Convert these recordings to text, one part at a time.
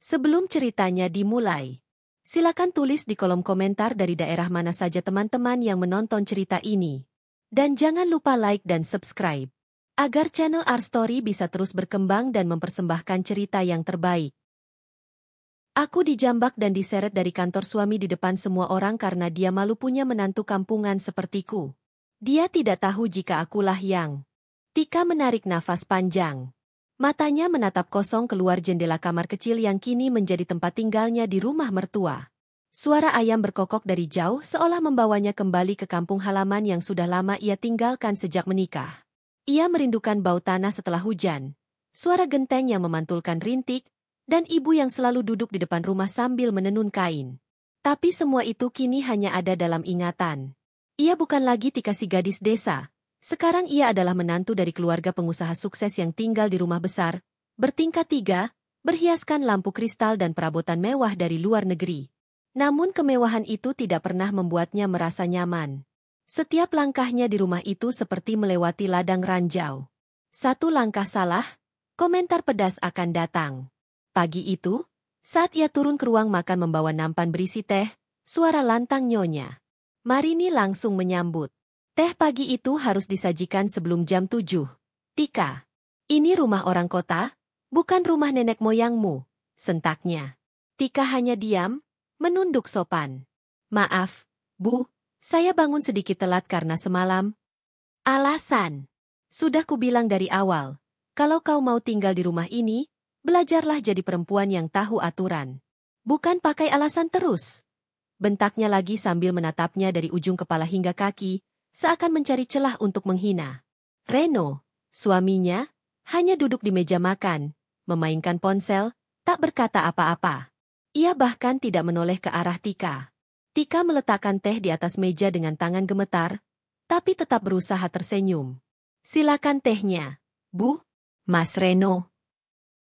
Sebelum ceritanya dimulai, silakan tulis di kolom komentar dari daerah mana saja teman-teman yang menonton cerita ini. Dan jangan lupa like dan subscribe, agar channel Our Story bisa terus berkembang dan mempersembahkan cerita yang terbaik. Aku dijambak dan diseret dari kantor suami di depan semua orang karena dia malu punya menantu kampungan sepertiku. Dia tidak tahu jika akulah yang... Tika menarik nafas panjang. Matanya menatap kosong keluar jendela kamar kecil yang kini menjadi tempat tinggalnya di rumah mertua. Suara ayam berkokok dari jauh seolah membawanya kembali ke kampung halaman yang sudah lama ia tinggalkan sejak menikah. Ia merindukan bau tanah setelah hujan, suara genteng yang memantulkan rintik, dan ibu yang selalu duduk di depan rumah sambil menenun kain. Tapi semua itu kini hanya ada dalam ingatan. Ia bukan lagi Tika si gadis desa. Sekarang ia adalah menantu dari keluarga pengusaha sukses yang tinggal di rumah besar, bertingkat 3, berhiaskan lampu kristal dan perabotan mewah dari luar negeri. Namun kemewahan itu tidak pernah membuatnya merasa nyaman. Setiap langkahnya di rumah itu seperti melewati ladang ranjau. Satu langkah salah, komentar pedas akan datang. Pagi itu, saat ia turun ke ruang makan membawa nampan berisi teh, suara lantang nyonya Marini langsung menyambut. Teh pagi itu harus disajikan sebelum jam 7. Tika, ini rumah orang kota, bukan rumah nenek moyangmu, sentaknya. Tika hanya diam, menunduk sopan. Maaf, Bu, saya bangun sedikit telat karena semalam. Alasan, sudah kubilang dari awal, kalau kau mau tinggal di rumah ini, belajarlah jadi perempuan yang tahu aturan. Bukan pakai alasan terus. Bentaknya lagi sambil menatapnya dari ujung kepala hingga kaki, seakan mencari celah untuk menghina. Reno, suaminya, hanya duduk di meja makan, memainkan ponsel, tak berkata apa-apa. Ia bahkan tidak menoleh ke arah Tika. Tika meletakkan teh di atas meja dengan tangan gemetar, tapi tetap berusaha tersenyum. Silakan tehnya, Bu, Mas Reno.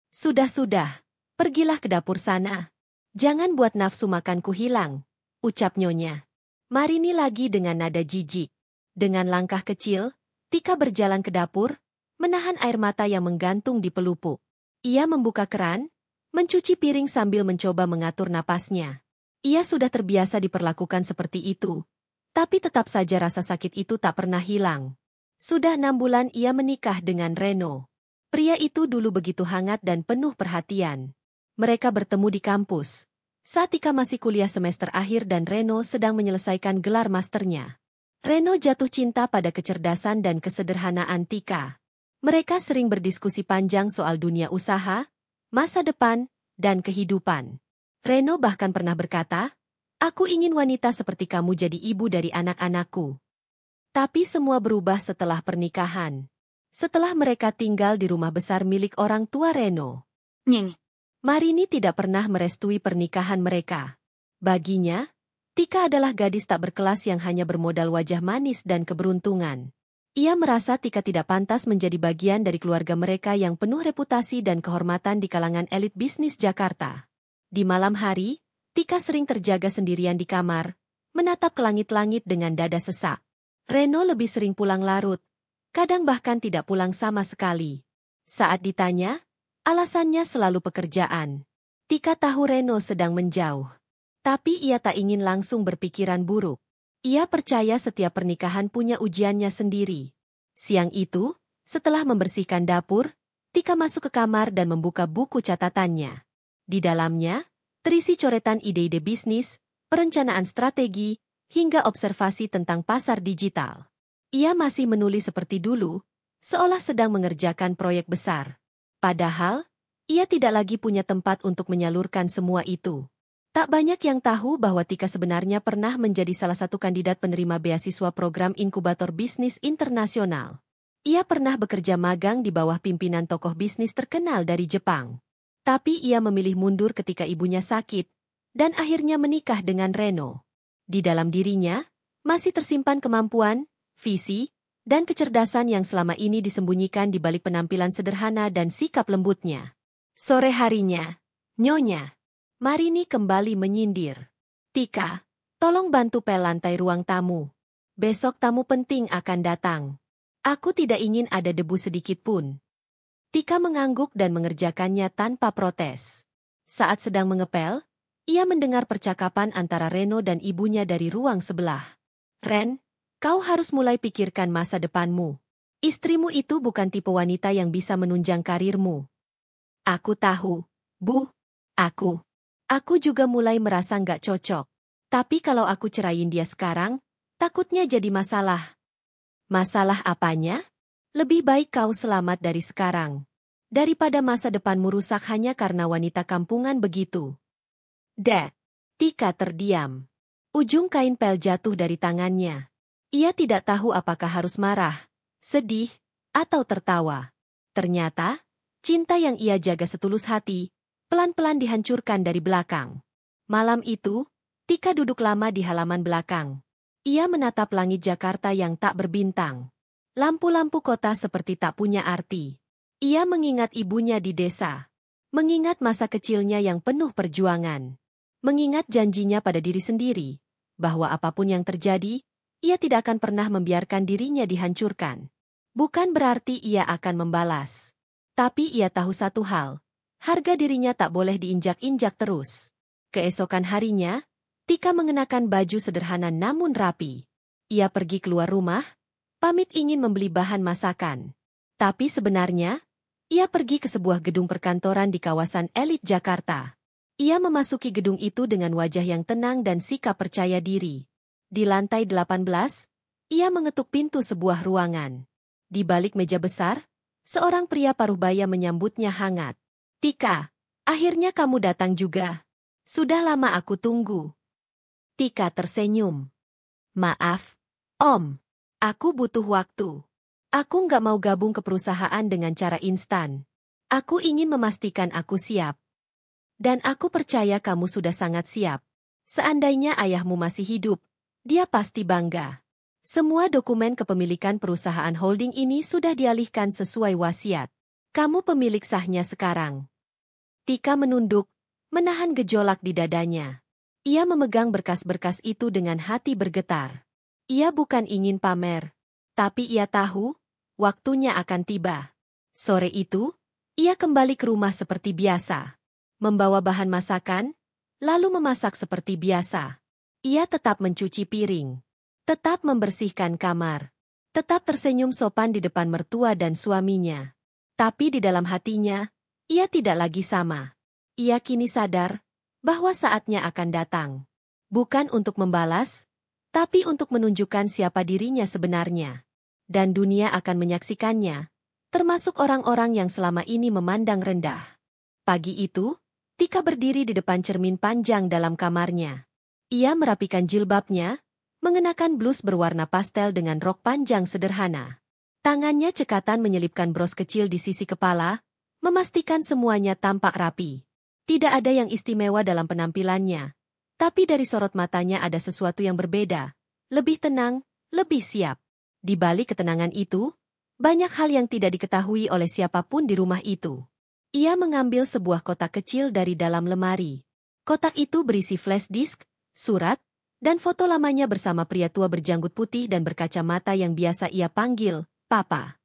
Sudah, pergilah ke dapur sana. Jangan buat nafsu makanku hilang, ucap nyonya Marini lagi dengan nada jijik. Dengan langkah kecil, Tika berjalan ke dapur, menahan air mata yang menggantung di pelupuk. Ia membuka keran, mencuci piring sambil mencoba mengatur napasnya. Ia sudah terbiasa diperlakukan seperti itu, tapi tetap saja rasa sakit itu tak pernah hilang. Sudah 6 bulan ia menikah dengan Reno. Pria itu dulu begitu hangat dan penuh perhatian. Mereka bertemu di kampus, saat Tika masih kuliah semester akhir dan Reno sedang menyelesaikan gelar masternya. Reno jatuh cinta pada kecerdasan dan kesederhanaan Tika. Mereka sering berdiskusi panjang soal dunia usaha, masa depan, dan kehidupan. Reno bahkan pernah berkata, "Aku ingin wanita seperti kamu jadi ibu dari anak-anakku." Tapi semua berubah setelah pernikahan. Setelah mereka tinggal di rumah besar milik orang tua Reno, Marini tidak pernah merestui pernikahan mereka. Baginya, Tika adalah gadis tak berkelas yang hanya bermodal wajah manis dan keberuntungan. Ia merasa Tika tidak pantas menjadi bagian dari keluarga mereka yang penuh reputasi dan kehormatan di kalangan elit bisnis Jakarta. Di malam hari, Tika sering terjaga sendirian di kamar, menatap ke langit-langit dengan dada sesak. Reno lebih sering pulang larut, kadang bahkan tidak pulang sama sekali. Saat ditanya, alasannya selalu pekerjaan. Tika tahu Reno sedang menjauh. Tapi ia tak ingin langsung berpikiran buruk. Ia percaya setiap pernikahan punya ujiannya sendiri. Siang itu, setelah membersihkan dapur, Tika masuk ke kamar dan membuka buku catatannya. Di dalamnya, terisi coretan ide-ide bisnis, perencanaan strategi, hingga observasi tentang pasar digital. Ia masih menulis seperti dulu, seolah sedang mengerjakan proyek besar. Padahal, ia tidak lagi punya tempat untuk menyalurkan semua itu. Tak banyak yang tahu bahwa Tika sebenarnya pernah menjadi salah satu kandidat penerima beasiswa program inkubator bisnis internasional. Ia pernah bekerja magang di bawah pimpinan tokoh bisnis terkenal dari Jepang. Tapi ia memilih mundur ketika ibunya sakit, dan akhirnya menikah dengan Reno. Di dalam dirinya, masih tersimpan kemampuan, visi, dan kecerdasan yang selama ini disembunyikan di balik penampilan sederhana dan sikap lembutnya. Sore harinya, Nyonya Marini kembali menyindir. Tika, tolong bantu pel lantai ruang tamu. Besok tamu penting akan datang. Aku tidak ingin ada debu sedikit pun. Tika mengangguk dan mengerjakannya tanpa protes. Saat sedang mengepel, ia mendengar percakapan antara Reno dan ibunya dari ruang sebelah. Ren, kau harus mulai pikirkan masa depanmu. Istrimu itu bukan tipe wanita yang bisa menunjang karirmu. Aku tahu, Bu. Aku juga mulai merasa nggak cocok. Tapi kalau aku ceraiin dia sekarang, takutnya jadi masalah. Masalah apanya? Lebih baik kau selamat dari sekarang. Daripada masa depanmu rusak hanya karena wanita kampungan begitu. Dek. Tika terdiam. Ujung kain pel jatuh dari tangannya. Ia tidak tahu apakah harus marah, sedih, atau tertawa. Ternyata, cinta yang ia jaga setulus hati, pelan-pelan dihancurkan dari belakang. Malam itu, Tika duduk lama di halaman belakang. Ia menatap langit Jakarta yang tak berbintang. Lampu-lampu kota seperti tak punya arti. Ia mengingat ibunya di desa. Mengingat masa kecilnya yang penuh perjuangan. Mengingat janjinya pada diri sendiri, bahwa apapun yang terjadi, ia tidak akan pernah membiarkan dirinya dihancurkan. Bukan berarti ia akan membalas. Tapi ia tahu satu hal, harga dirinya tak boleh diinjak-injak terus. Keesokan harinya, Tika mengenakan baju sederhana namun rapi. Ia pergi keluar rumah, pamit ingin membeli bahan masakan. Tapi sebenarnya, ia pergi ke sebuah gedung perkantoran di kawasan elit Jakarta. Ia memasuki gedung itu dengan wajah yang tenang dan sikap percaya diri. Di lantai 18, ia mengetuk pintu sebuah ruangan. Di balik meja besar, seorang pria paruh-baya menyambutnya hangat. Tika, akhirnya kamu datang juga. Sudah lama aku tunggu. Tika tersenyum. Maaf, Om. Aku butuh waktu. Aku nggak mau gabung ke perusahaan dengan cara instan. Aku ingin memastikan aku siap. Dan aku percaya kamu sudah sangat siap. Seandainya ayahmu masih hidup, dia pasti bangga. Semua dokumen kepemilikan perusahaan holding ini sudah dialihkan sesuai wasiat. Kamu pemilik sahnya sekarang. Tika menunduk, menahan gejolak di dadanya. Ia memegang berkas-berkas itu dengan hati bergetar. Ia bukan ingin pamer, tapi ia tahu, waktunya akan tiba. Sore itu, ia kembali ke rumah seperti biasa. Membawa bahan masakan, lalu memasak seperti biasa. Ia tetap mencuci piring, tetap membersihkan kamar, tetap tersenyum sopan di depan mertua dan suaminya. Tapi di dalam hatinya, ia tidak lagi sama. Ia kini sadar bahwa saatnya akan datang. Bukan untuk membalas, tapi untuk menunjukkan siapa dirinya sebenarnya. Dan dunia akan menyaksikannya, termasuk orang-orang yang selama ini memandang rendah. Pagi itu, Tika berdiri di depan cermin panjang dalam kamarnya. Ia merapikan jilbabnya, mengenakan blus berwarna pastel dengan rok panjang sederhana. Tangannya cekatan menyelipkan bros kecil di sisi kepala, memastikan semuanya tampak rapi. Tidak ada yang istimewa dalam penampilannya, tapi dari sorot matanya ada sesuatu yang berbeda, lebih tenang, lebih siap. Di balik ketenangan itu, banyak hal yang tidak diketahui oleh siapapun di rumah itu. Ia mengambil sebuah kotak kecil dari dalam lemari. Kotak itu berisi flash disk, surat, dan foto lamanya bersama pria tua berjanggut putih dan berkacamata yang biasa ia panggil Papa.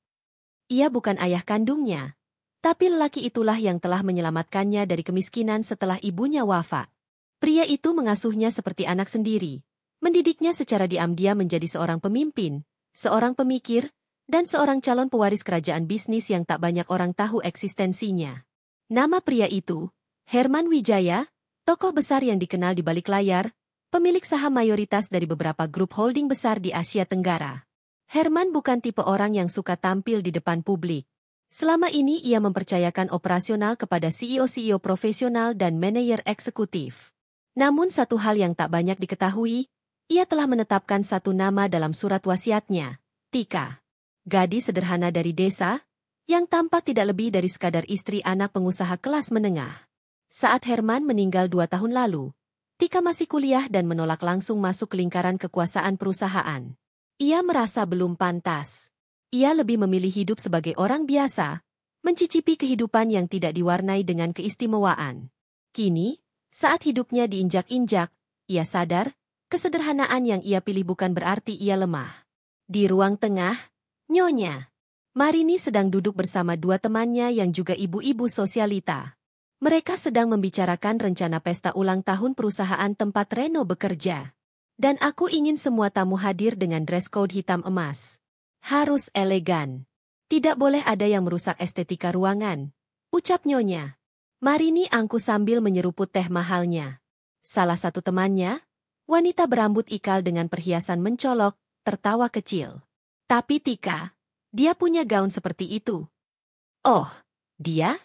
Ia bukan ayah kandungnya. Tapi lelaki itulah yang telah menyelamatkannya dari kemiskinan setelah ibunya wafat. Pria itu mengasuhnya seperti anak sendiri, mendidiknya secara diam-diam menjadi seorang pemimpin, seorang pemikir, dan seorang calon pewaris kerajaan bisnis yang tak banyak orang tahu eksistensinya. Nama pria itu, Herman Wijaya, tokoh besar yang dikenal di balik layar, pemilik saham mayoritas dari beberapa grup holding besar di Asia Tenggara. Herman bukan tipe orang yang suka tampil di depan publik. Selama ini ia mempercayakan operasional kepada CEO-CEO profesional dan manajer eksekutif. Namun satu hal yang tak banyak diketahui, ia telah menetapkan satu nama dalam surat wasiatnya, Tika. Gadis sederhana dari desa, yang tampak tidak lebih dari sekadar istri anak pengusaha kelas menengah. Saat Herman meninggal 2 tahun lalu, Tika masih kuliah dan menolak langsung masuk ke lingkaran kekuasaan perusahaan. Ia merasa belum pantas. Ia lebih memilih hidup sebagai orang biasa, mencicipi kehidupan yang tidak diwarnai dengan keistimewaan. Kini, saat hidupnya diinjak-injak, ia sadar, kesederhanaan yang ia pilih bukan berarti ia lemah. Di ruang tengah, Nyonya Marini sedang duduk bersama 2 temannya yang juga ibu-ibu sosialita. Mereka sedang membicarakan rencana pesta ulang tahun perusahaan tempat Reno bekerja. Dan aku ingin semua tamu hadir dengan dress code hitam emas. Harus elegan. Tidak boleh ada yang merusak estetika ruangan, ucap Nyonya Marini angku sambil menyeruput teh mahalnya. Salah satu temannya, wanita berambut ikal dengan perhiasan mencolok, tertawa kecil. Tapi Tika, dia punya gaun seperti itu. Oh, dia?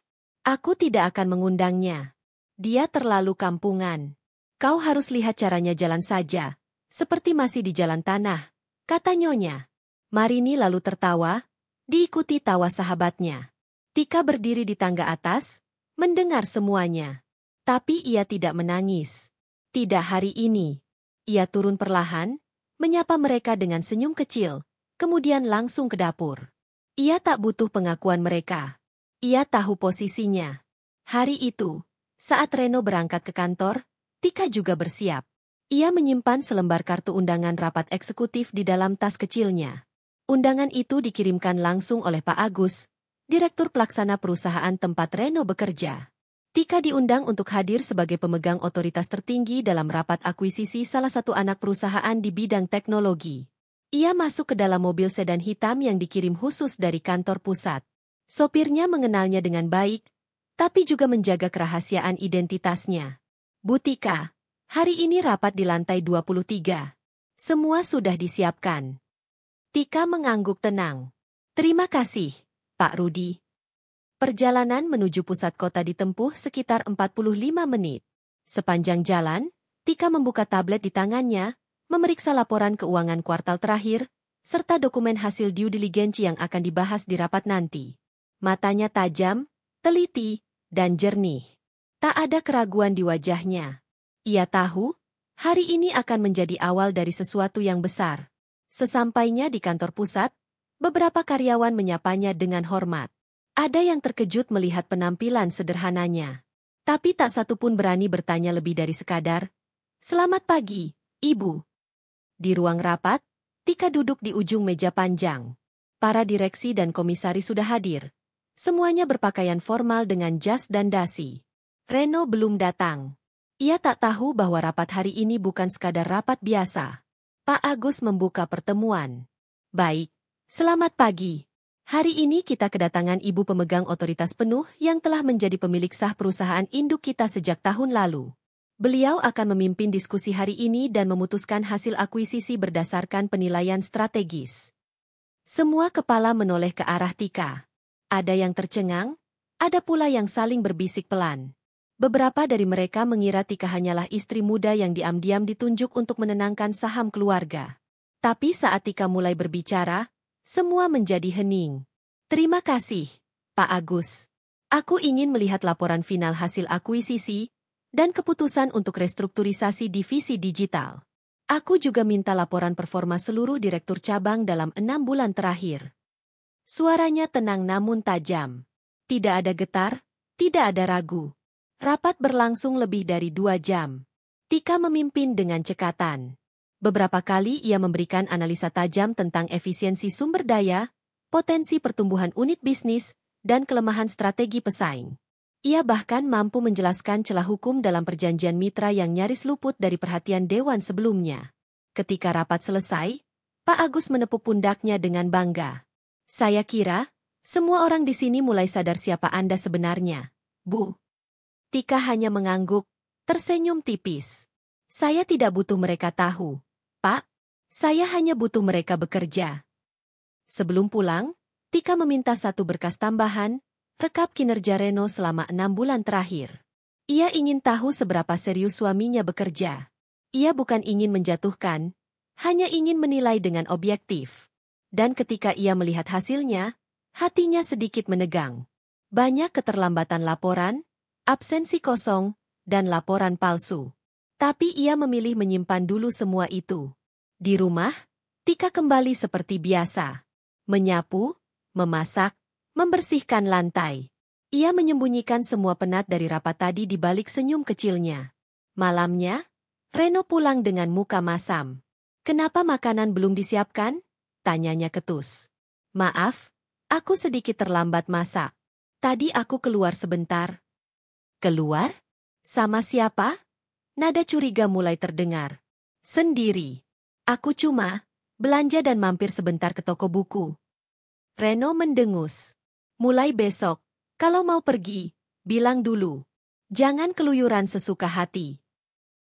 Aku tidak akan mengundangnya. Dia terlalu kampungan. Kau harus lihat caranya jalan saja, seperti masih di jalan tanah, kata Nyonya Marini lalu tertawa, diikuti tawa sahabatnya. Tika berdiri di tangga atas, mendengar semuanya. Tapi ia tidak menangis. Tidak hari ini. Ia turun perlahan, menyapa mereka dengan senyum kecil, kemudian langsung ke dapur. Ia tak butuh pengakuan mereka. Ia tahu posisinya. Hari itu, saat Reno berangkat ke kantor, Tika juga bersiap. Ia menyimpan selembar kartu undangan rapat eksekutif di dalam tas kecilnya. Undangan itu dikirimkan langsung oleh Pak Agus, Direktur Pelaksana perusahaan tempat Reno bekerja. Tika diundang untuk hadir sebagai pemegang otoritas tertinggi dalam rapat akuisisi salah satu anak perusahaan di bidang teknologi. Ia masuk ke dalam mobil sedan hitam yang dikirim khusus dari kantor pusat. Sopirnya mengenalnya dengan baik, tapi juga menjaga kerahasiaan identitasnya. Bu Tika, hari ini rapat di lantai 23. Semua sudah disiapkan. Tika mengangguk tenang. Terima kasih, Pak Rudi. Perjalanan menuju pusat kota ditempuh sekitar 45 menit. Sepanjang jalan, Tika membuka tablet di tangannya, memeriksa laporan keuangan kuartal terakhir, serta dokumen hasil due diligence yang akan dibahas di rapat nanti. Matanya tajam, teliti, dan jernih. Tak ada keraguan di wajahnya. Ia tahu, hari ini akan menjadi awal dari sesuatu yang besar. Sesampainya di kantor pusat, beberapa karyawan menyapanya dengan hormat. Ada yang terkejut melihat penampilan sederhananya. Tapi tak satu pun berani bertanya lebih dari sekadar, "Selamat pagi, Ibu." Di ruang rapat, Tika duduk di ujung meja panjang. Para direksi dan komisaris sudah hadir. Semuanya berpakaian formal dengan jas dan dasi. Reno belum datang. Ia tak tahu bahwa rapat hari ini bukan sekadar rapat biasa. Pak Agus membuka pertemuan. Baik, selamat pagi. Hari ini kita kedatangan ibu pemegang otoritas penuh yang telah menjadi pemilik sah perusahaan induk kita sejak tahun lalu. Beliau akan memimpin diskusi hari ini dan memutuskan hasil akuisisi berdasarkan penilaian strategis. Semua kepala menoleh ke arah Tika. Ada yang tercengang, ada pula yang saling berbisik pelan. Beberapa dari mereka mengira Tika hanyalah istri muda yang diam-diam ditunjuk untuk menenangkan saham keluarga. Tapi saat Tika mulai berbicara, semua menjadi hening. Terima kasih, Pak Agus. Aku ingin melihat laporan final hasil akuisisi dan keputusan untuk restrukturisasi divisi digital. Aku juga minta laporan performa seluruh direktur cabang dalam 6 bulan terakhir. Suaranya tenang namun tajam. Tidak ada getar, tidak ada ragu. Rapat berlangsung lebih dari 2 jam. Tika memimpin dengan cekatan. Beberapa kali ia memberikan analisa tajam tentang efisiensi sumber daya, potensi pertumbuhan unit bisnis, dan kelemahan strategi pesaing. Ia bahkan mampu menjelaskan celah hukum dalam perjanjian mitra yang nyaris luput dari perhatian dewan sebelumnya. Ketika rapat selesai, Pak Agus menepuk pundaknya dengan bangga. Saya kira, semua orang di sini mulai sadar siapa Anda sebenarnya, Bu. Tika hanya mengangguk, tersenyum tipis. Saya tidak butuh mereka tahu, Pak. Saya hanya butuh mereka bekerja. Sebelum pulang, Tika meminta satu berkas tambahan, rekap kinerja Reno selama 6 bulan terakhir. Ia ingin tahu seberapa serius suaminya bekerja. Ia bukan ingin menjatuhkan, hanya ingin menilai dengan objektif. Dan ketika ia melihat hasilnya, hatinya sedikit menegang. Banyak keterlambatan laporan, absensi kosong, dan laporan palsu. Tapi ia memilih menyimpan dulu semua itu. Di rumah, Tika kembali seperti biasa. Menyapu, memasak, membersihkan lantai. Ia menyembunyikan semua penat dari rapat tadi di balik senyum kecilnya. Malamnya, Reno pulang dengan muka masam. "Kenapa makanan belum disiapkan?" tanyanya ketus. "Maaf, aku sedikit terlambat masak. Tadi aku keluar sebentar." Keluar? Sama siapa? Nada curiga mulai terdengar. Sendiri. Aku cuma belanja dan mampir sebentar ke toko buku. Reno mendengus. Mulai besok, kalau mau pergi, bilang dulu. Jangan keluyuran sesuka hati.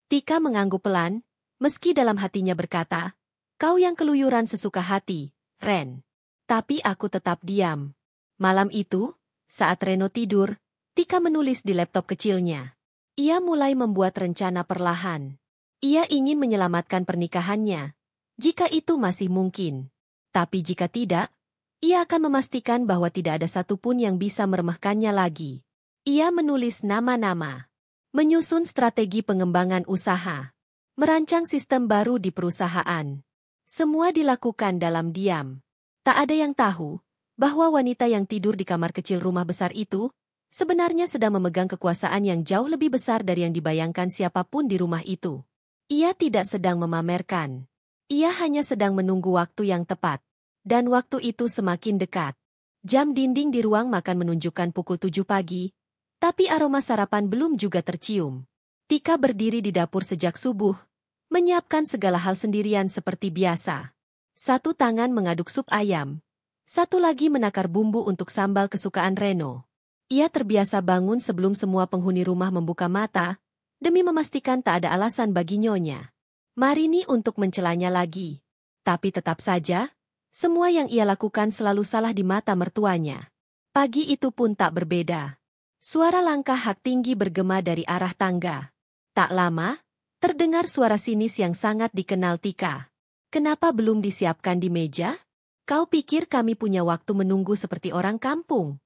Tika mengangguk pelan, meski dalam hatinya berkata, kau yang keluyuran sesuka hati, Ren. Tapi aku tetap diam. Malam itu, saat Reno tidur, Tika menulis di laptop kecilnya. Ia mulai membuat rencana perlahan. Ia ingin menyelamatkan pernikahannya, jika itu masih mungkin. Tapi jika tidak, ia akan memastikan bahwa tidak ada satupun yang bisa meremehkannya lagi. Ia menulis nama-nama, menyusun strategi pengembangan usaha, merancang sistem baru di perusahaan. Semua dilakukan dalam diam. Tak ada yang tahu bahwa wanita yang tidur di kamar kecil rumah besar itu sebenarnya sedang memegang kekuasaan yang jauh lebih besar dari yang dibayangkan siapapun di rumah itu. Ia tidak sedang memamerkan. Ia hanya sedang menunggu waktu yang tepat. Dan waktu itu semakin dekat. Jam dinding di ruang makan menunjukkan pukul 7 pagi, tapi aroma sarapan belum juga tercium. Tika berdiri di dapur sejak subuh, menyiapkan segala hal sendirian seperti biasa. Satu tangan mengaduk sup ayam, satu lagi menakar bumbu untuk sambal kesukaan Reno. Ia terbiasa bangun sebelum semua penghuni rumah membuka mata, demi memastikan tak ada alasan bagi nyonya Marini untuk mencelanya lagi. Tapi tetap saja, semua yang ia lakukan selalu salah di mata mertuanya. Pagi itu pun tak berbeda. Suara langkah hak tinggi bergema dari arah tangga. Tak lama, terdengar suara sinis yang sangat dikenal Tika. Kenapa belum disiapkan di meja? Kau pikir kami punya waktu menunggu seperti orang kampung?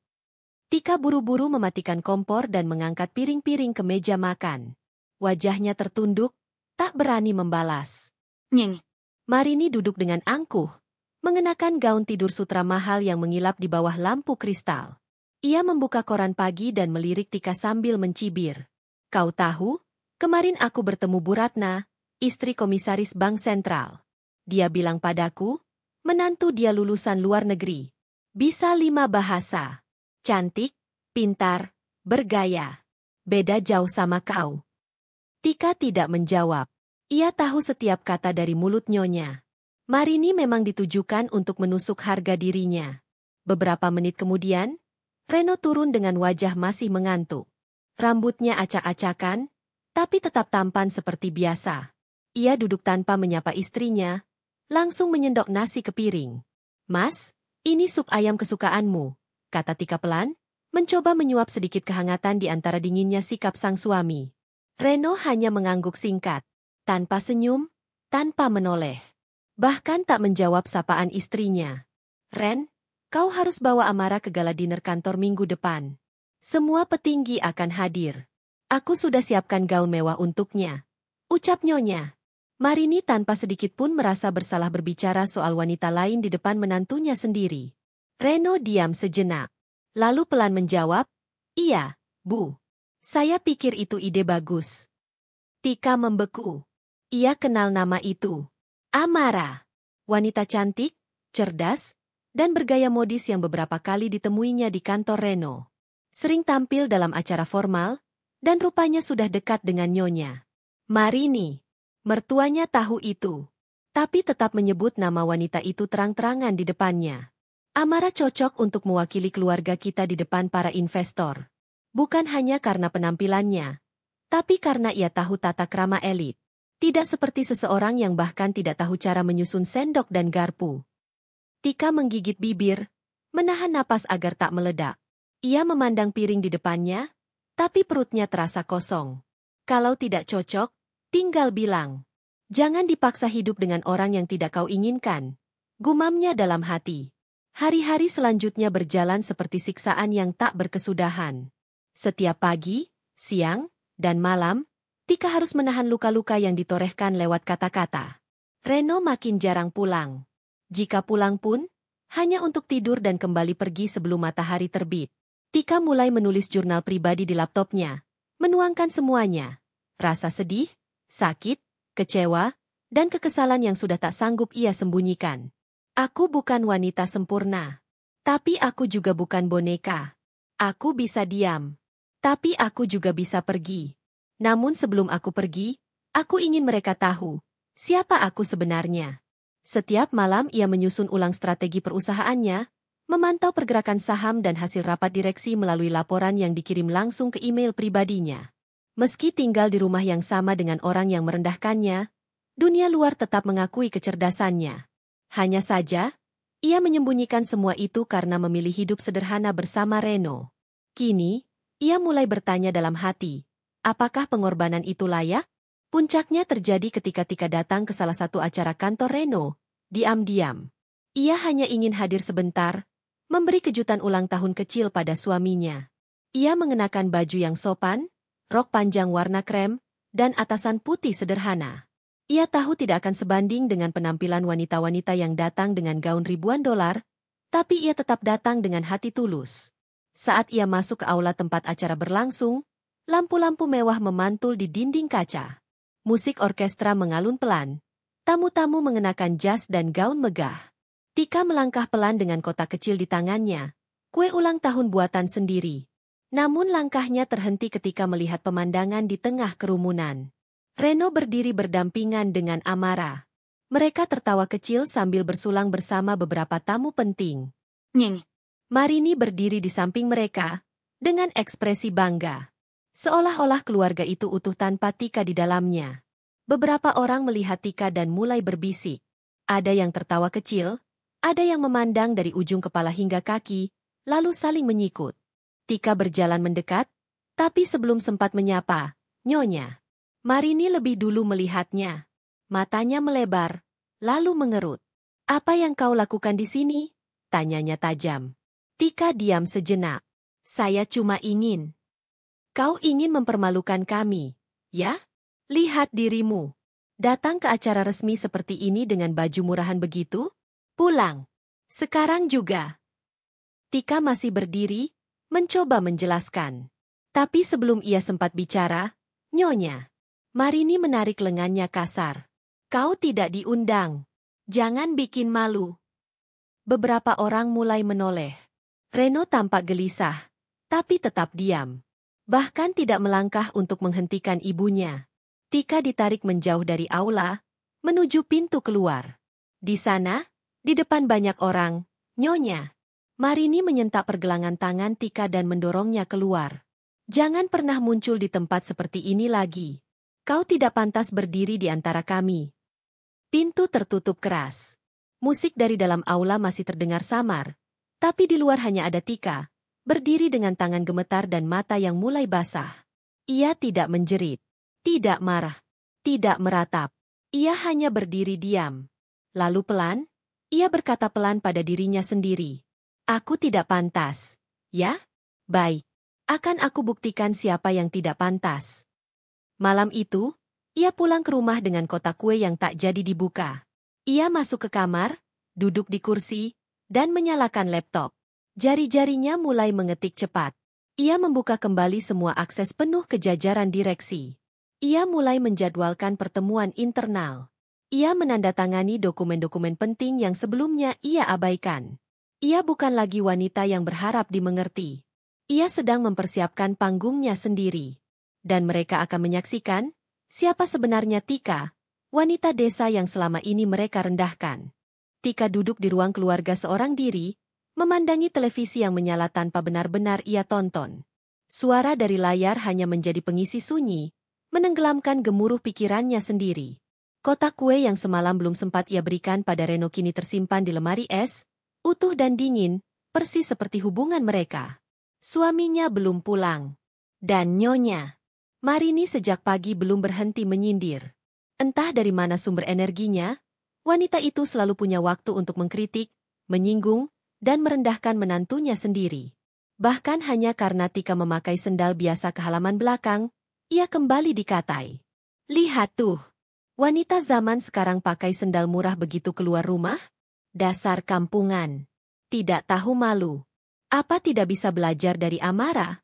Tika buru-buru mematikan kompor dan mengangkat piring-piring ke meja makan. Wajahnya tertunduk, tak berani membalas. Nyeng. Marini duduk dengan angkuh, mengenakan gaun tidur sutra mahal yang mengilap di bawah lampu kristal. Ia membuka koran pagi dan melirik Tika sambil mencibir. Kau tahu, kemarin aku bertemu Bu Ratna, istri komisaris Bank Sentral. Dia bilang padaku, menantu dia lulusan luar negeri. Bisa 5 bahasa. Cantik, pintar, bergaya. Beda jauh sama kau. Tika tidak menjawab. Ia tahu setiap kata dari mulut nyonya Marini memang ditujukan untuk menusuk harga dirinya. Beberapa menit kemudian, Reno turun dengan wajah masih mengantuk. Rambutnya acak-acakan, tapi tetap tampan seperti biasa. Ia duduk tanpa menyapa istrinya, langsung menyendok nasi ke piring. Mas, ini sup ayam kesukaanmu, kata Tika pelan, mencoba menyuap sedikit kehangatan di antara dinginnya sikap sang suami. Reno hanya mengangguk singkat, tanpa senyum, tanpa menoleh. Bahkan tak menjawab sapaan istrinya. Ren, kau harus bawa Amara ke gala dinner kantor minggu depan. Semua petinggi akan hadir. Aku sudah siapkan gaun mewah untuknya, ucap nyonya Marini tanpa sedikit pun merasa bersalah berbicara soal wanita lain di depan menantunya sendiri. Reno diam sejenak, lalu pelan menjawab, iya, Bu. Saya pikir itu ide bagus. Tika membeku. Ia kenal nama itu. Amara. Wanita cantik, cerdas, dan bergaya modis yang beberapa kali ditemuinya di kantor Reno. Sering tampil dalam acara formal, dan rupanya sudah dekat dengan nyonya Marini. Mertuanya tahu itu, tapi tetap menyebut nama wanita itu terang-terangan di depannya. Amara cocok untuk mewakili keluarga kita di depan para investor. Bukan hanya karena penampilannya, tapi karena ia tahu tata krama elit. Tidak seperti seseorang yang bahkan tidak tahu cara menyusun sendok dan garpu. Tika menggigit bibir, menahan napas agar tak meledak. Ia memandang piring di depannya, tapi perutnya terasa kosong. Kalau tidak cocok, tinggal bilang. Jangan dipaksa hidup dengan orang yang tidak kau inginkan. Gumamnya dalam hati. Hari-hari selanjutnya berjalan seperti siksaan yang tak berkesudahan. Setiap pagi, siang, dan malam, Tika harus menahan luka-luka yang ditorehkan lewat kata-kata. Reno makin jarang pulang. Jika pulang pun, hanya untuk tidur dan kembali pergi sebelum matahari terbit. Tika mulai menulis jurnal pribadi di laptopnya, menuangkan semuanya. Rasa sedih, sakit, kecewa, dan kekesalan yang sudah tak sanggup ia sembunyikan. Aku bukan wanita sempurna. Tapi aku juga bukan boneka. Aku bisa diam. Tapi aku juga bisa pergi. Namun sebelum aku pergi, aku ingin mereka tahu siapa aku sebenarnya. Setiap malam ia menyusun ulang strategi perusahaannya, memantau pergerakan saham dan hasil rapat direksi melalui laporan yang dikirim langsung ke email pribadinya. Meski tinggal di rumah yang sama dengan orang yang merendahkannya, dunia luar tetap mengakui kecerdasannya. Hanya saja, ia menyembunyikan semua itu karena memilih hidup sederhana bersama Reno. Kini, ia mulai bertanya dalam hati, apakah pengorbanan itu layak? Puncaknya terjadi ketika Tika datang ke salah satu acara kantor Reno, diam-diam. Ia hanya ingin hadir sebentar, memberi kejutan ulang tahun kecil pada suaminya. Ia mengenakan baju yang sopan, rok panjang warna krem, dan atasan putih sederhana. Ia tahu tidak akan sebanding dengan penampilan wanita-wanita yang datang dengan gaun ribuan dolar, tapi ia tetap datang dengan hati tulus. Saat ia masuk ke aula tempat acara berlangsung, lampu-lampu mewah memantul di dinding kaca. Musik orkestra mengalun pelan. Tamu-tamu mengenakan jas dan gaun megah. Tika melangkah pelan dengan kotak kecil di tangannya, kue ulang tahun buatan sendiri. Namun langkahnya terhenti ketika melihat pemandangan di tengah kerumunan. Reno berdiri berdampingan dengan Amara. Mereka tertawa kecil sambil bersulang bersama beberapa tamu penting. Nying. Marini berdiri di samping mereka, dengan ekspresi bangga. Seolah-olah keluarga itu utuh tanpa Tika di dalamnya. Beberapa orang melihat Tika dan mulai berbisik. Ada yang tertawa kecil, ada yang memandang dari ujung kepala hingga kaki, lalu saling menyikut. Tika berjalan mendekat, tapi sebelum sempat menyapa, "Nyonya." Marini lebih dulu melihatnya. Matanya melebar, lalu mengerut. "Apa yang kau lakukan di sini?" tanyanya tajam. Tika diam sejenak. "Saya cuma ingin." "Kau ingin mempermalukan kami, ya? Lihat dirimu. Datang ke acara resmi seperti ini dengan baju murahan begitu? Pulang. Sekarang juga." Tika masih berdiri, mencoba menjelaskan. Tapi sebelum ia sempat bicara, "Nyonya." Marini menarik lengannya kasar. "Kau tidak diundang. Jangan bikin malu." Beberapa orang mulai menoleh. Reno tampak gelisah, tapi tetap diam. Bahkan tidak melangkah untuk menghentikan ibunya. Tika ditarik menjauh dari aula, menuju pintu keluar. Di sana, di depan banyak orang, "Nyonya." Marini menyentak pergelangan tangan Tika dan mendorongnya keluar. "Jangan pernah muncul di tempat seperti ini lagi. Kau tidak pantas berdiri di antara kami." Pintu tertutup keras. Musik dari dalam aula masih terdengar samar. Tapi di luar hanya ada Tika, berdiri dengan tangan gemetar dan mata yang mulai basah. Ia tidak menjerit, tidak marah, tidak meratap. Ia hanya berdiri diam. Lalu pelan, ia berkata pelan pada dirinya sendiri. "Aku tidak pantas, ya? Baik. Akan aku buktikan siapa yang tidak pantas." Malam itu, ia pulang ke rumah dengan kotak kue yang tak jadi dibuka. Ia masuk ke kamar, duduk di kursi, dan menyalakan laptop. Jari-jarinya mulai mengetik cepat. Ia membuka kembali semua akses penuh ke jajaran direksi. Ia mulai menjadwalkan pertemuan internal. Ia menandatangani dokumen-dokumen penting yang sebelumnya ia abaikan. Ia bukan lagi wanita yang berharap dimengerti. Ia sedang mempersiapkan panggungnya sendiri. Dan mereka akan menyaksikan siapa sebenarnya Tika, wanita desa yang selama ini mereka rendahkan. Tika duduk di ruang keluarga seorang diri, memandangi televisi yang menyala tanpa benar-benar ia tonton. Suara dari layar hanya menjadi pengisi sunyi, menenggelamkan gemuruh pikirannya sendiri. Kotak kue yang semalam belum sempat ia berikan pada Reno kini tersimpan di lemari es, utuh dan dingin, persis seperti hubungan mereka. Suaminya belum pulang. Dan Nyonya Marini sejak pagi belum berhenti menyindir. Entah dari mana sumber energinya, wanita itu selalu punya waktu untuk mengkritik, menyinggung, dan merendahkan menantunya sendiri. Bahkan hanya karena Tika memakai sendal biasa ke halaman belakang, ia kembali dikatai. "Lihat tuh, wanita zaman sekarang pakai sendal murah begitu keluar rumah? Dasar kampungan. Tidak tahu malu. Apa tidak bisa belajar dari Amara?"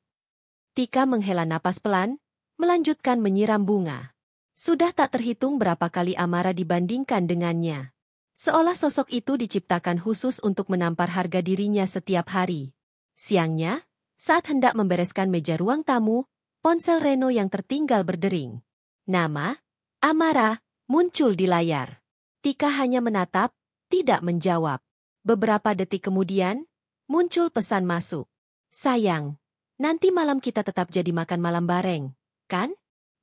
Tika menghela napas pelan, melanjutkan menyiram bunga. Sudah tak terhitung berapa kali Amara dibandingkan dengannya. Seolah sosok itu diciptakan khusus untuk menampar harga dirinya setiap hari. Siangnya, Saat hendak membereskan meja ruang tamu, ponsel Reno yang tertinggal berdering. Nama, Amara, muncul di layar. Tika hanya menatap, tidak menjawab. Beberapa detik kemudian, muncul pesan masuk. Sayang, nanti malam kita tetap jadi makan malam bareng, kan?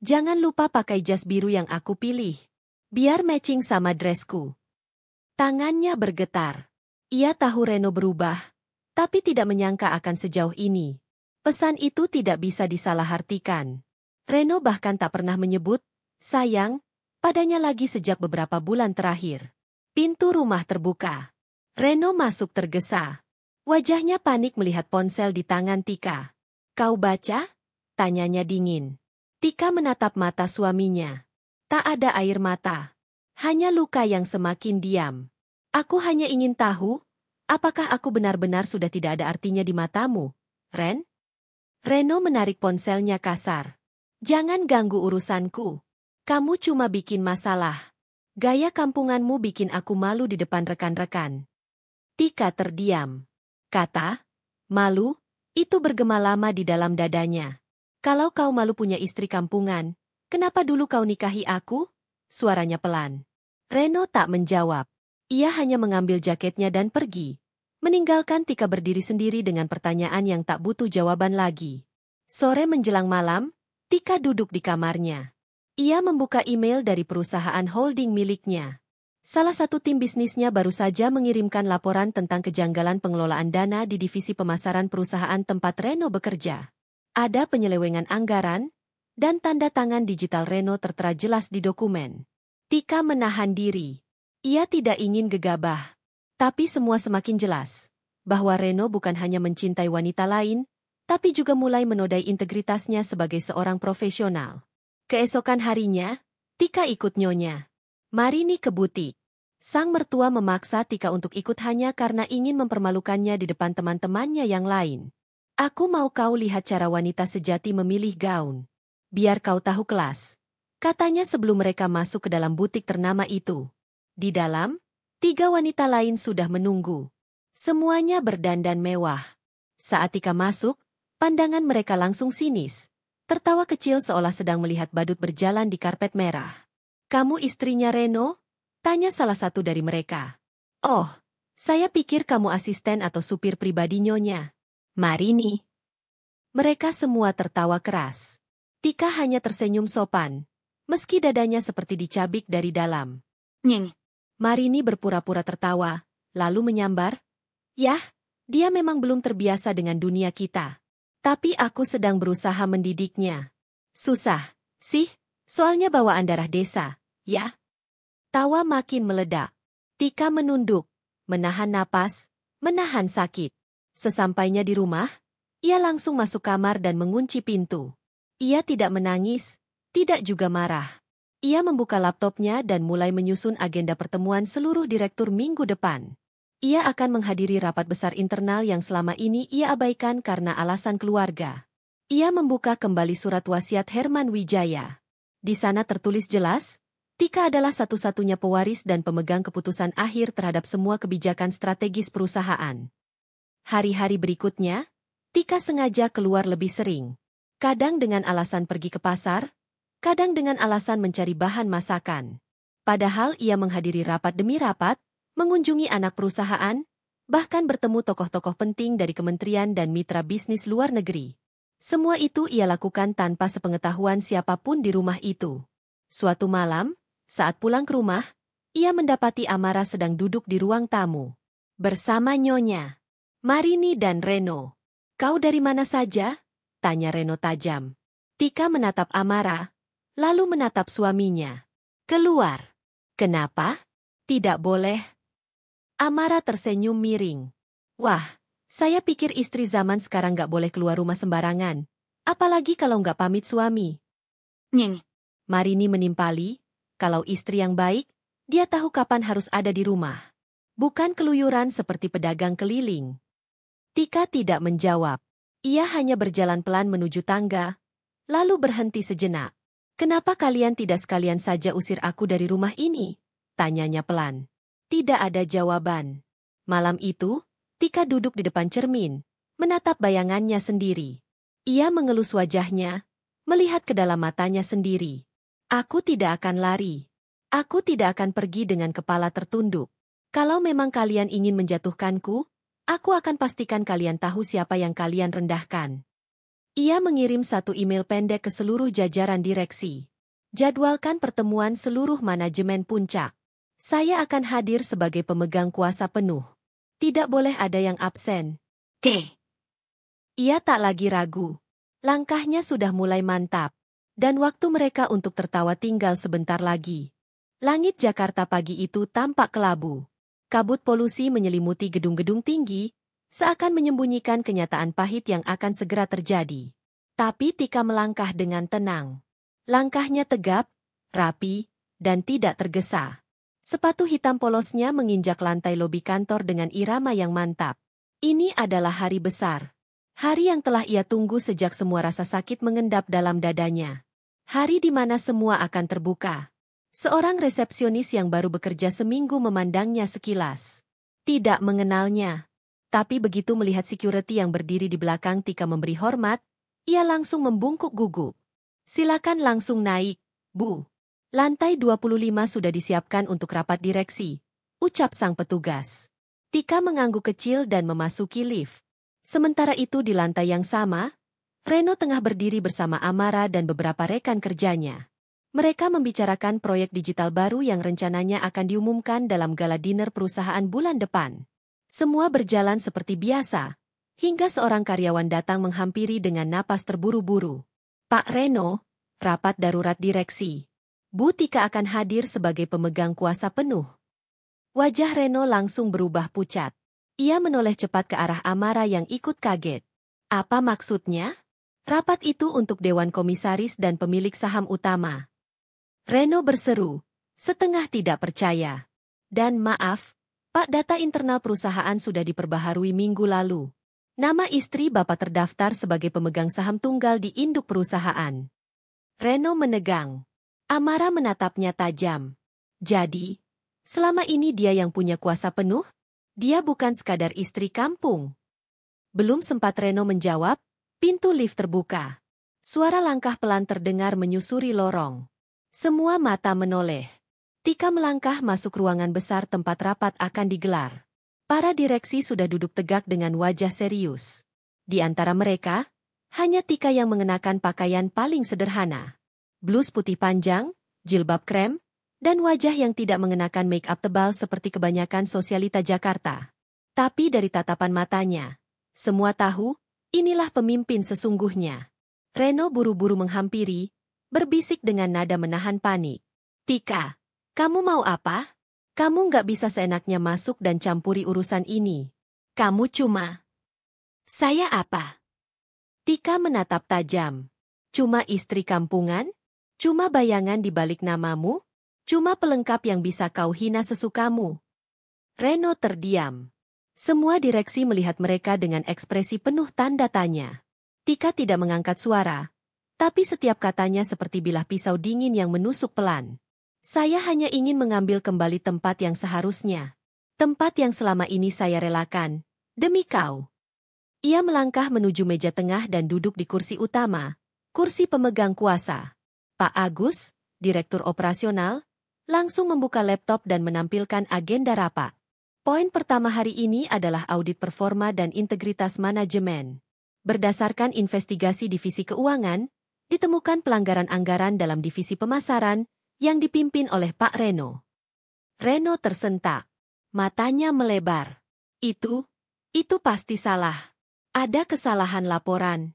Jangan lupa pakai jas biru yang aku pilih. Biar matching sama dressku. Tangannya bergetar. Ia tahu Reno berubah, tapi tidak menyangka akan sejauh ini. Pesan itu tidak bisa disalahartikan. Reno bahkan tak pernah menyebut, sayang, padanya lagi sejak beberapa bulan terakhir. Pintu rumah terbuka. Reno masuk tergesa. Wajahnya panik melihat ponsel di tangan Tika. Kau baca? Tanyanya dingin. Tika menatap mata suaminya. Tak ada air mata. Hanya luka yang semakin diam. Aku hanya ingin tahu, apakah aku benar-benar sudah tidak ada artinya di matamu, Ren? Reno menarik ponselnya kasar. Jangan ganggu urusanku. Kamu cuma bikin masalah. Gaya kampunganmu bikin aku malu di depan rekan-rekan. Tika terdiam. Kata, malu, itu bergema lama di dalam dadanya. Kalau kau malu punya istri kampungan, kenapa dulu kau nikahi aku? Suaranya pelan. Reno tak menjawab. Ia hanya mengambil jaketnya dan pergi, meninggalkan Tika berdiri sendiri dengan pertanyaan yang tak butuh jawaban lagi. Sore menjelang malam, Tika duduk di kamarnya. Ia membuka email dari perusahaan holding miliknya. Salah satu tim bisnisnya baru saja mengirimkan laporan tentang kejanggalan pengelolaan dana di divisi pemasaran perusahaan tempat Reno bekerja. Ada penyelewengan anggaran, dan tanda tangan digital Reno tertera jelas di dokumen. Tika menahan diri. Ia tidak ingin gegabah. Tapi semua semakin jelas. Bahwa Reno bukan hanya mencintai wanita lain, tapi juga mulai menodai integritasnya sebagai seorang profesional. Keesokan harinya, Tika ikut nyonya Marini ke butik. Sang mertua memaksa Tika untuk ikut hanya karena ingin mempermalukannya di depan teman-temannya yang lain. Aku mau kau lihat cara wanita sejati memilih gaun. Biar kau tahu kelas. Katanya sebelum mereka masuk ke dalam butik ternama itu. Di dalam, 3 wanita lain sudah menunggu. Semuanya berdandan mewah. Saat Tika masuk, pandangan mereka langsung sinis. Tertawa kecil seolah sedang melihat badut berjalan di karpet merah. Kamu istrinya Reno? Tanya salah satu dari mereka. Oh, saya pikir kamu asisten atau supir pribadi nyonya Marini. Mereka semua tertawa keras. Tika hanya tersenyum sopan, meski dadanya seperti dicabik dari dalam. Nyeng. Marini berpura-pura tertawa, lalu menyambar. Yah, dia memang belum terbiasa dengan dunia kita. Tapi aku sedang berusaha mendidiknya. Susah, sih, soalnya bawaan darah desa, ya? Tawa makin meledak. Tika menunduk, menahan napas, menahan sakit. Sesampainya di rumah, ia langsung masuk kamar dan mengunci pintu. Ia tidak menangis, tidak juga marah. Ia membuka laptopnya dan mulai menyusun agenda pertemuan seluruh direktur minggu depan. Ia akan menghadiri rapat besar internal yang selama ini ia abaikan karena alasan keluarga. Ia membuka kembali surat wasiat Herman Wijaya. Di sana tertulis jelas, Tika adalah satu-satunya pewaris dan pemegang keputusan akhir terhadap semua kebijakan strategis perusahaan. Hari-hari berikutnya, Tika sengaja keluar lebih sering. Kadang dengan alasan pergi ke pasar, kadang dengan alasan mencari bahan masakan. Padahal ia menghadiri rapat demi rapat, mengunjungi anak perusahaan, bahkan bertemu tokoh-tokoh penting dari kementerian dan mitra bisnis luar negeri. Semua itu ia lakukan tanpa sepengetahuan siapapun di rumah itu. Suatu malam, saat pulang ke rumah, ia mendapati Amara sedang duduk di ruang tamu. Bersama Nyonya Marini dan Reno. Kau dari mana saja? Tanya Reno tajam. Tika menatap Amara, lalu menatap suaminya. Keluar. Kenapa? Tidak boleh. Amara tersenyum miring. Wah, saya pikir istri zaman sekarang gak boleh keluar rumah sembarangan. Apalagi kalau gak pamit suami. Nyeng. Marini menimpali, kalau istri yang baik, dia tahu kapan harus ada di rumah. Bukan keluyuran seperti pedagang keliling. Tika tidak menjawab. Ia hanya berjalan pelan menuju tangga, lalu berhenti sejenak. Kenapa kalian tidak sekalian saja usir aku dari rumah ini? Tanyanya pelan. Tidak ada jawaban. Malam itu, Tika duduk di depan cermin, menatap bayangannya sendiri. Ia mengelus wajahnya, melihat ke dalam matanya sendiri. Aku tidak akan lari. Aku tidak akan pergi dengan kepala tertunduk. Kalau memang kalian ingin menjatuhkanku, aku akan pastikan kalian tahu siapa yang kalian rendahkan. Ia mengirim satu email pendek ke seluruh jajaran direksi. Jadwalkan pertemuan seluruh manajemen puncak. Saya akan hadir sebagai pemegang kuasa penuh. Tidak boleh ada yang absen. Ia tak lagi ragu. Langkahnya sudah mulai mantap. Dan waktu mereka untuk tertawa tinggal sebentar lagi. Langit Jakarta pagi itu tampak kelabu. Kabut polusi menyelimuti gedung-gedung tinggi, seakan menyembunyikan kenyataan pahit yang akan segera terjadi. Tapi Tika melangkah dengan tenang. Langkahnya tegap, rapi, dan tidak tergesa. Sepatu hitam polosnya menginjak lantai lobi kantor dengan irama yang mantap. Ini adalah hari besar. Hari yang telah ia tunggu sejak semua rasa sakit mengendap dalam dadanya. Hari di mana semua akan terbuka. Seorang resepsionis yang baru bekerja seminggu memandangnya sekilas. Tidak mengenalnya. Tapi begitu melihat security yang berdiri di belakang Tika memberi hormat, ia langsung membungkuk gugup. Silakan langsung naik, Bu. Lantai 25 sudah disiapkan untuk rapat direksi, ucap sang petugas. Tika mengangguk kecil dan memasuki lift. Sementara itu di lantai yang sama, Reno tengah berdiri bersama Amara dan beberapa rekan kerjanya. Mereka membicarakan proyek digital baru yang rencananya akan diumumkan dalam gala dinner perusahaan bulan depan. Semua berjalan seperti biasa, hingga seorang karyawan datang menghampiri dengan napas terburu-buru. Pak Reno, rapat darurat direksi. Bu Tika akan hadir sebagai pemegang kuasa penuh. Wajah Reno langsung berubah pucat. Ia menoleh cepat ke arah Amara yang ikut kaget. Apa maksudnya? Rapat itu untuk Dewan Komisaris dan pemilik saham utama. Reno berseru, setengah tidak percaya. Dan maaf, Pak, data internal perusahaan sudah diperbaharui minggu lalu. Nama istri Bapak terdaftar sebagai pemegang saham tunggal di induk perusahaan. Reno menegang. Amara menatapnya tajam. Jadi, selama ini dia yang punya kuasa penuh? Dia bukan sekadar istri kampung. Belum sempat Reno menjawab, pintu lift terbuka. Suara langkah pelan terdengar menyusuri lorong. Semua mata menoleh. Tika melangkah masuk ruangan besar tempat rapat akan digelar. Para direksi sudah duduk tegak dengan wajah serius. Di antara mereka, hanya Tika yang mengenakan pakaian paling sederhana. Blus putih panjang, jilbab krem, dan wajah yang tidak mengenakan make-up tebal seperti kebanyakan sosialita Jakarta. Tapi dari tatapan matanya, semua tahu, inilah pemimpin sesungguhnya. Reno buru-buru menghampiri, berbisik dengan nada menahan panik. Tika, kamu mau apa? Kamu nggak bisa seenaknya masuk dan campuri urusan ini. Kamu cuma... Saya apa? Tika menatap tajam. Cuma istri kampungan? Cuma bayangan di balik namamu? Cuma pelengkap yang bisa kau hina sesukamu? Reno terdiam. Semua direksi melihat mereka dengan ekspresi penuh tanda tanya. Tika tidak mengangkat suara. Tapi setiap katanya seperti bilah pisau dingin yang menusuk pelan. Saya hanya ingin mengambil kembali tempat yang seharusnya. Tempat yang selama ini saya relakan. Demi kau. Ia melangkah menuju meja tengah dan duduk di kursi utama. Kursi pemegang kuasa. Pak Agus, Direktur Operasional, langsung membuka laptop dan menampilkan agenda rapat. Poin pertama hari ini adalah audit performa dan integritas manajemen. Berdasarkan investigasi divisi keuangan, ditemukan pelanggaran anggaran dalam divisi pemasaran yang dipimpin oleh Pak Reno. Reno tersentak. Matanya melebar. Itu pasti salah. Ada kesalahan laporan.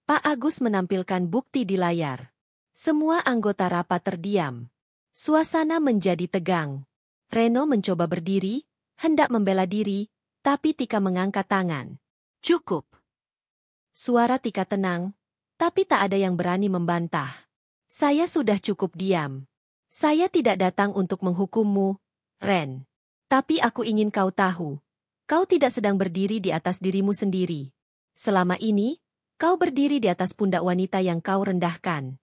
Pak Agus menampilkan bukti di layar. Semua anggota rapat terdiam. Suasana menjadi tegang. Reno mencoba berdiri, hendak membela diri, tapi Tika mengangkat tangan. Cukup. Suara Tika tenang, tapi tak ada yang berani membantah. Saya sudah cukup diam. Saya tidak datang untuk menghukummu, Ren. Tapi aku ingin kau tahu. Kau tidak sedang berdiri di atas dirimu sendiri. Selama ini, kau berdiri di atas pundak wanita yang kau rendahkan.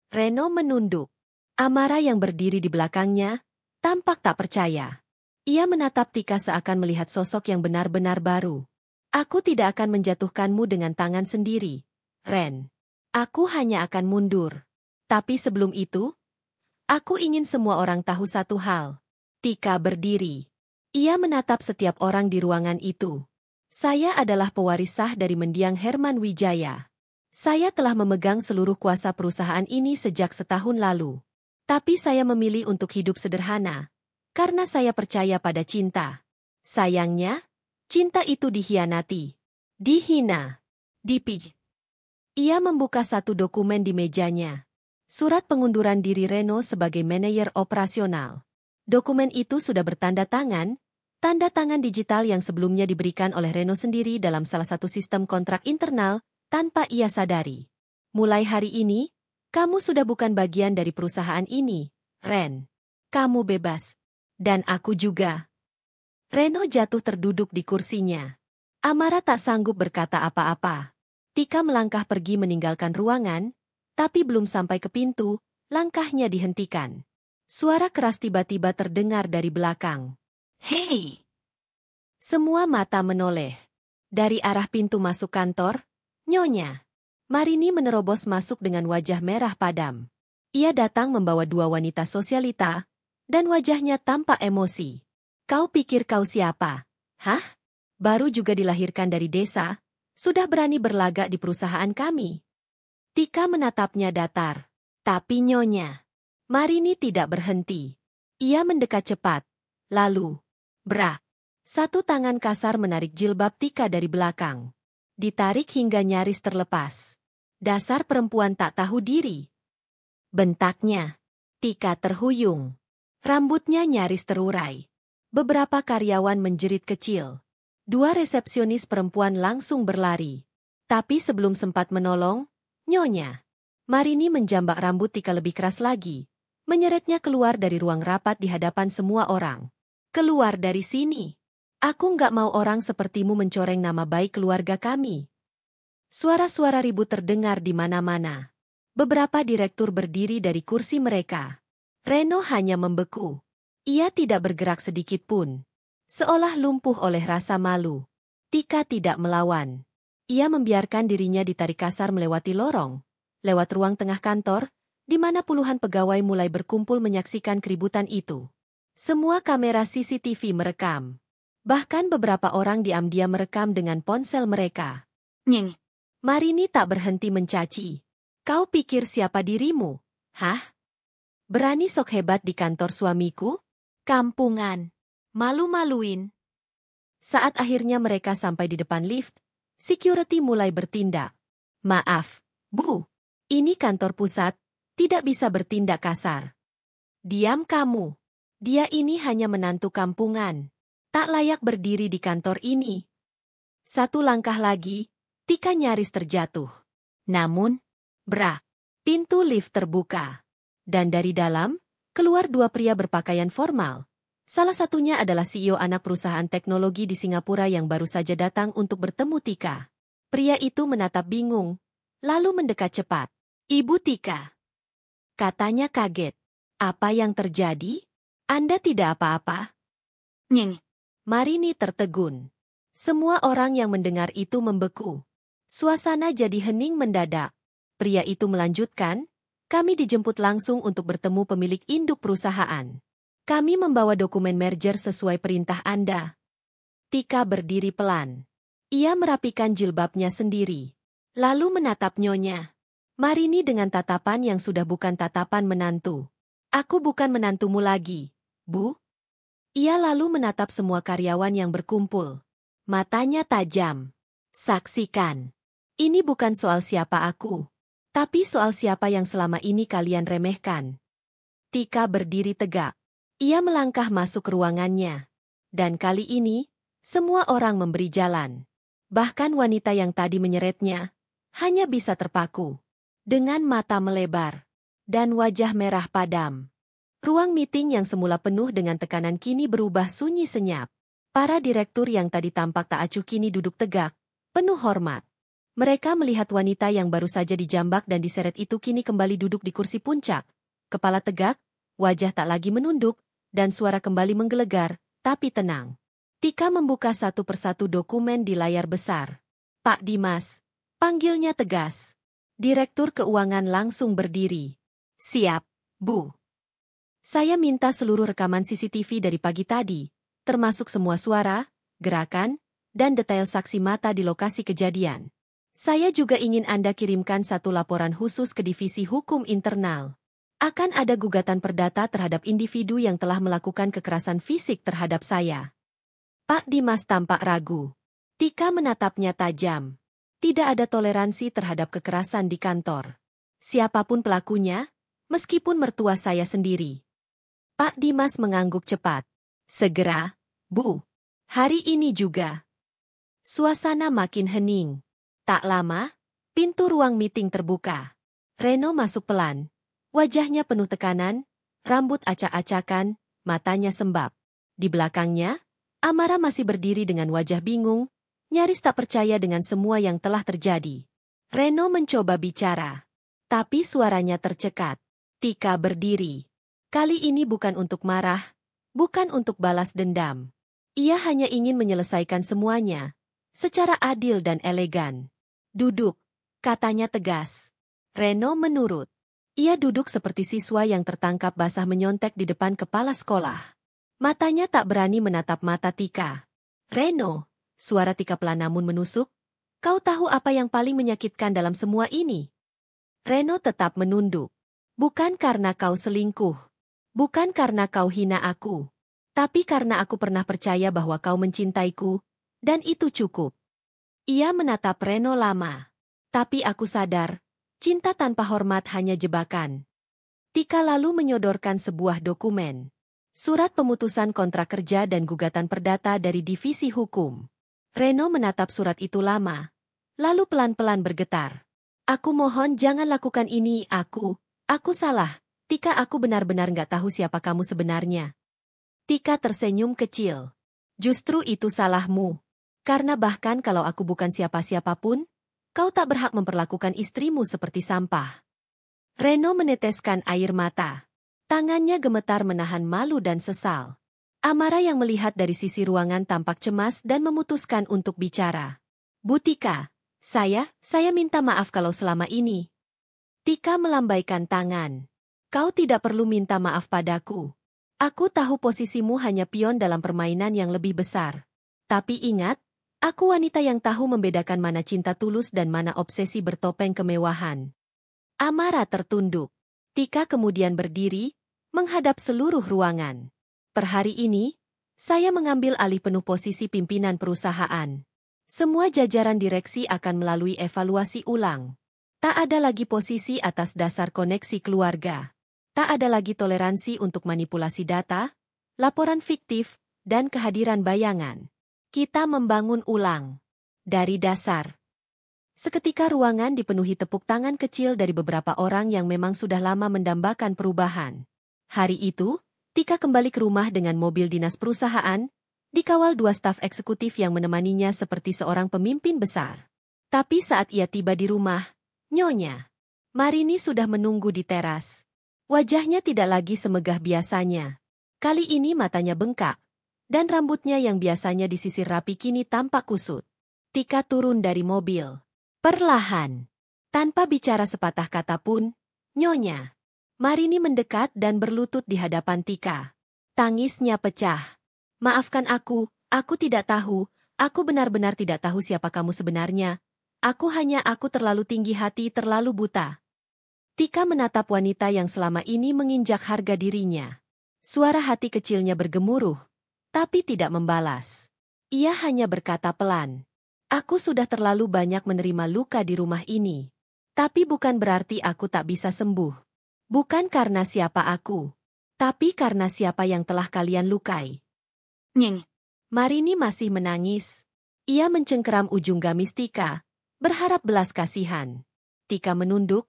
Reno menunduk. Amara yang berdiri di belakangnya, tampak tak percaya. Ia menatap Tika seakan melihat sosok yang benar-benar baru. Aku tidak akan menjatuhkanmu dengan tangan sendiri, Ren. Aku hanya akan mundur. Tapi sebelum itu, aku ingin semua orang tahu satu hal. Tika berdiri. Ia menatap setiap orang di ruangan itu. Saya adalah pewaris sah dari mendiang Herman Wijaya. Saya telah memegang seluruh kuasa perusahaan ini sejak setahun lalu. Tapi saya memilih untuk hidup sederhana, karena saya percaya pada cinta. Sayangnya, cinta itu dikhianati, dihina, dipij. Ia membuka satu dokumen di mejanya. Surat pengunduran diri Reno sebagai manajer operasional. Dokumen itu sudah bertanda tangan, tanda tangan digital yang sebelumnya diberikan oleh Reno sendiri dalam salah satu sistem kontrak internal, tanpa ia sadari. Mulai hari ini, kamu sudah bukan bagian dari perusahaan ini, Ren. Kamu bebas. Dan aku juga. Reno jatuh terduduk di kursinya. Amara tak sanggup berkata apa-apa. Tika melangkah pergi meninggalkan ruangan, tapi belum sampai ke pintu, langkahnya dihentikan. Suara keras tiba-tiba terdengar dari belakang. Hei! Semua mata menoleh. Dari arah pintu masuk kantor, Nyonya Marini menerobos masuk dengan wajah merah padam. Ia datang membawa dua wanita sosialita, dan wajahnya tampak emosi. Kau pikir kau siapa? Hah? Baru juga dilahirkan dari desa, sudah berani berlagak di perusahaan kami. Tika menatapnya datar. Tapi Nyonya Marini tidak berhenti. Ia mendekat cepat. Lalu, satu tangan kasar menarik jilbab Tika dari belakang. Ditarik hingga nyaris terlepas. Dasar perempuan tak tahu diri. Bentaknya. Tika terhuyung. Rambutnya nyaris terurai. Beberapa karyawan menjerit kecil. Dua resepsionis perempuan langsung berlari. Tapi sebelum sempat menolong, Nyonya Marini menjambak rambut Tika lebih keras lagi, menyeretnya keluar dari ruang rapat di hadapan semua orang. Keluar dari sini. Aku nggak mau orang sepertimu mencoreng nama baik keluarga kami. Suara-suara ribut terdengar di mana-mana. Beberapa direktur berdiri dari kursi mereka. Reno hanya membeku. Ia tidak bergerak sedikit pun. Seolah lumpuh oleh rasa malu. Tika tidak melawan. Ia membiarkan dirinya ditarik kasar melewati lorong, lewat ruang tengah kantor, di mana puluhan pegawai mulai berkumpul menyaksikan keributan itu. Semua kamera CCTV merekam. Bahkan beberapa orang diam-diam merekam dengan ponsel mereka. Nying. Marini tak berhenti mencaci. Kau pikir siapa dirimu? Hah? Berani sok hebat di kantor suamiku? Kampungan. Malu-maluin. Saat akhirnya mereka sampai di depan lift, security mulai bertindak. Maaf, Bu. Ini kantor pusat, tidak bisa bertindak kasar. Diam kamu. Dia ini hanya menantu kampungan. Tak layak berdiri di kantor ini. Satu langkah lagi, Tika nyaris terjatuh. Namun, pintu lift terbuka. Dan dari dalam, keluar dua pria berpakaian formal. Salah satunya adalah CEO anak perusahaan teknologi di Singapura yang baru saja datang untuk bertemu Tika. Pria itu menatap bingung, lalu mendekat cepat. Ibu Tika. Katanya kaget. Apa yang terjadi? Anda tidak apa-apa? Nying. Marini tertegun. Semua orang yang mendengar itu membeku. Suasana jadi hening mendadak. Pria itu melanjutkan, kami dijemput langsung untuk bertemu pemilik induk perusahaan. Kami membawa dokumen merger sesuai perintah Anda. Tika berdiri pelan. Ia merapikan jilbabnya sendiri. Lalu menatap Nyonya Marini dengan tatapan yang sudah bukan tatapan menantu. Aku bukan menantumu lagi, Bu. Ia lalu menatap semua karyawan yang berkumpul. Matanya tajam. Saksikan. Ini bukan soal siapa aku, tapi soal siapa yang selama ini kalian remehkan. Tika berdiri tegak. Ia melangkah masuk ke ruangannya. Dan kali ini, semua orang memberi jalan. Bahkan wanita yang tadi menyeretnya, hanya bisa terpaku. Dengan mata melebar. Dan wajah merah padam. Ruang meeting yang semula penuh dengan tekanan kini berubah sunyi senyap. Para direktur yang tadi tampak tak acuh kini duduk tegak, penuh hormat. Mereka melihat wanita yang baru saja dijambak dan diseret itu kini kembali duduk di kursi puncak. Kepala tegak, wajah tak lagi menunduk, dan suara kembali menggelegar, tapi tenang. Tika membuka satu persatu dokumen di layar besar. Pak Dimas, panggilnya tegas. Direktur Keuangan langsung berdiri. Siap, Bu. Saya minta seluruh rekaman CCTV dari pagi tadi, termasuk semua suara, gerakan, dan detail saksi mata di lokasi kejadian. Saya juga ingin Anda kirimkan satu laporan khusus ke Divisi Hukum Internal. Akan ada gugatan perdata terhadap individu yang telah melakukan kekerasan fisik terhadap saya. Pak Dimas tampak ragu. Tika menatapnya tajam. Tidak ada toleransi terhadap kekerasan di kantor. Siapapun pelakunya, meskipun mertua saya sendiri. Pak Dimas mengangguk cepat. Segera, Bu. Hari ini juga. Suasana makin hening. Tak lama, pintu ruang meeting terbuka. Reno masuk pelan. Wajahnya penuh tekanan, rambut acak-acakan, matanya sembab. Di belakangnya, Amara masih berdiri dengan wajah bingung, nyaris tak percaya dengan semua yang telah terjadi. Reno mencoba bicara, tapi suaranya tercekat. Tika berdiri. Kali ini bukan untuk marah, bukan untuk balas dendam. Ia hanya ingin menyelesaikan semuanya, secara adil dan elegan. Duduk, katanya tegas. Reno menurut. Ia duduk seperti siswa yang tertangkap basah menyontek di depan kepala sekolah. Matanya tak berani menatap mata Tika. Reno, suara Tika pelan namun menusuk. Kau tahu apa yang paling menyakitkan dalam semua ini? Reno tetap menunduk. Bukan karena kau selingkuh. Bukan karena kau hina aku. Tapi karena aku pernah percaya bahwa kau mencintaiku, dan itu cukup. Ia menatap Reno lama. Tapi aku sadar, cinta tanpa hormat hanya jebakan. Tika lalu menyodorkan sebuah dokumen. Surat pemutusan kontrak kerja dan gugatan perdata dari Divisi Hukum. Reno menatap surat itu lama, lalu pelan-pelan bergetar. Aku mohon jangan lakukan ini, aku salah. Tika, aku benar-benar nggak tahu siapa kamu sebenarnya. Tika tersenyum kecil. Justru itu salahmu. Karena bahkan kalau aku bukan siapa-siapa pun, kau tak berhak memperlakukan istrimu seperti sampah. Reno meneteskan air mata. Tangannya gemetar menahan malu dan sesal. Amara yang melihat dari sisi ruangan tampak cemas dan memutuskan untuk bicara. Bu Tika, saya minta maaf kalau selama ini. Tika melambaikan tangan. Kau tidak perlu minta maaf padaku. Aku tahu posisimu hanya pion dalam permainan yang lebih besar. Tapi ingat, aku wanita yang tahu membedakan mana cinta tulus dan mana obsesi bertopeng kemewahan. Amara tertunduk. Tika kemudian berdiri, menghadap seluruh ruangan. Per hari ini, saya mengambil alih penuh posisi pimpinan perusahaan. Semua jajaran direksi akan melalui evaluasi ulang. Tak ada lagi posisi atas dasar koneksi keluarga. Tak ada lagi toleransi untuk manipulasi data, laporan fiktif, dan kehadiran bayangan. Kita membangun ulang. Dari dasar. Seketika ruangan dipenuhi tepuk tangan kecil dari beberapa orang yang memang sudah lama mendambakan perubahan. Hari itu, Tika kembali ke rumah dengan mobil dinas perusahaan, dikawal 2 staf eksekutif yang menemaninya seperti seorang pemimpin besar. Tapi saat ia tiba di rumah, Nyonya Marini sudah menunggu di teras. Wajahnya tidak lagi semegah biasanya. Kali ini matanya bengkak, dan rambutnya yang biasanya disisir rapi kini tampak kusut. Tika turun dari mobil. Perlahan. Tanpa bicara sepatah kata pun, Nyonya Marini mendekat dan berlutut di hadapan Tika. Tangisnya pecah. Maafkan aku tidak tahu, aku benar-benar tidak tahu siapa kamu sebenarnya. Aku terlalu tinggi hati, terlalu buta. Tika menatap wanita yang selama ini menginjak harga dirinya. Suara hati kecilnya bergemuruh, tapi tidak membalas. Ia hanya berkata pelan. Aku sudah terlalu banyak menerima luka di rumah ini. Tapi bukan berarti aku tak bisa sembuh. Bukan karena siapa aku, tapi karena siapa yang telah kalian lukai. Nying. Marini masih menangis. Ia mencengkeram ujung gamis Tika, berharap belas kasihan. Tika menunduk,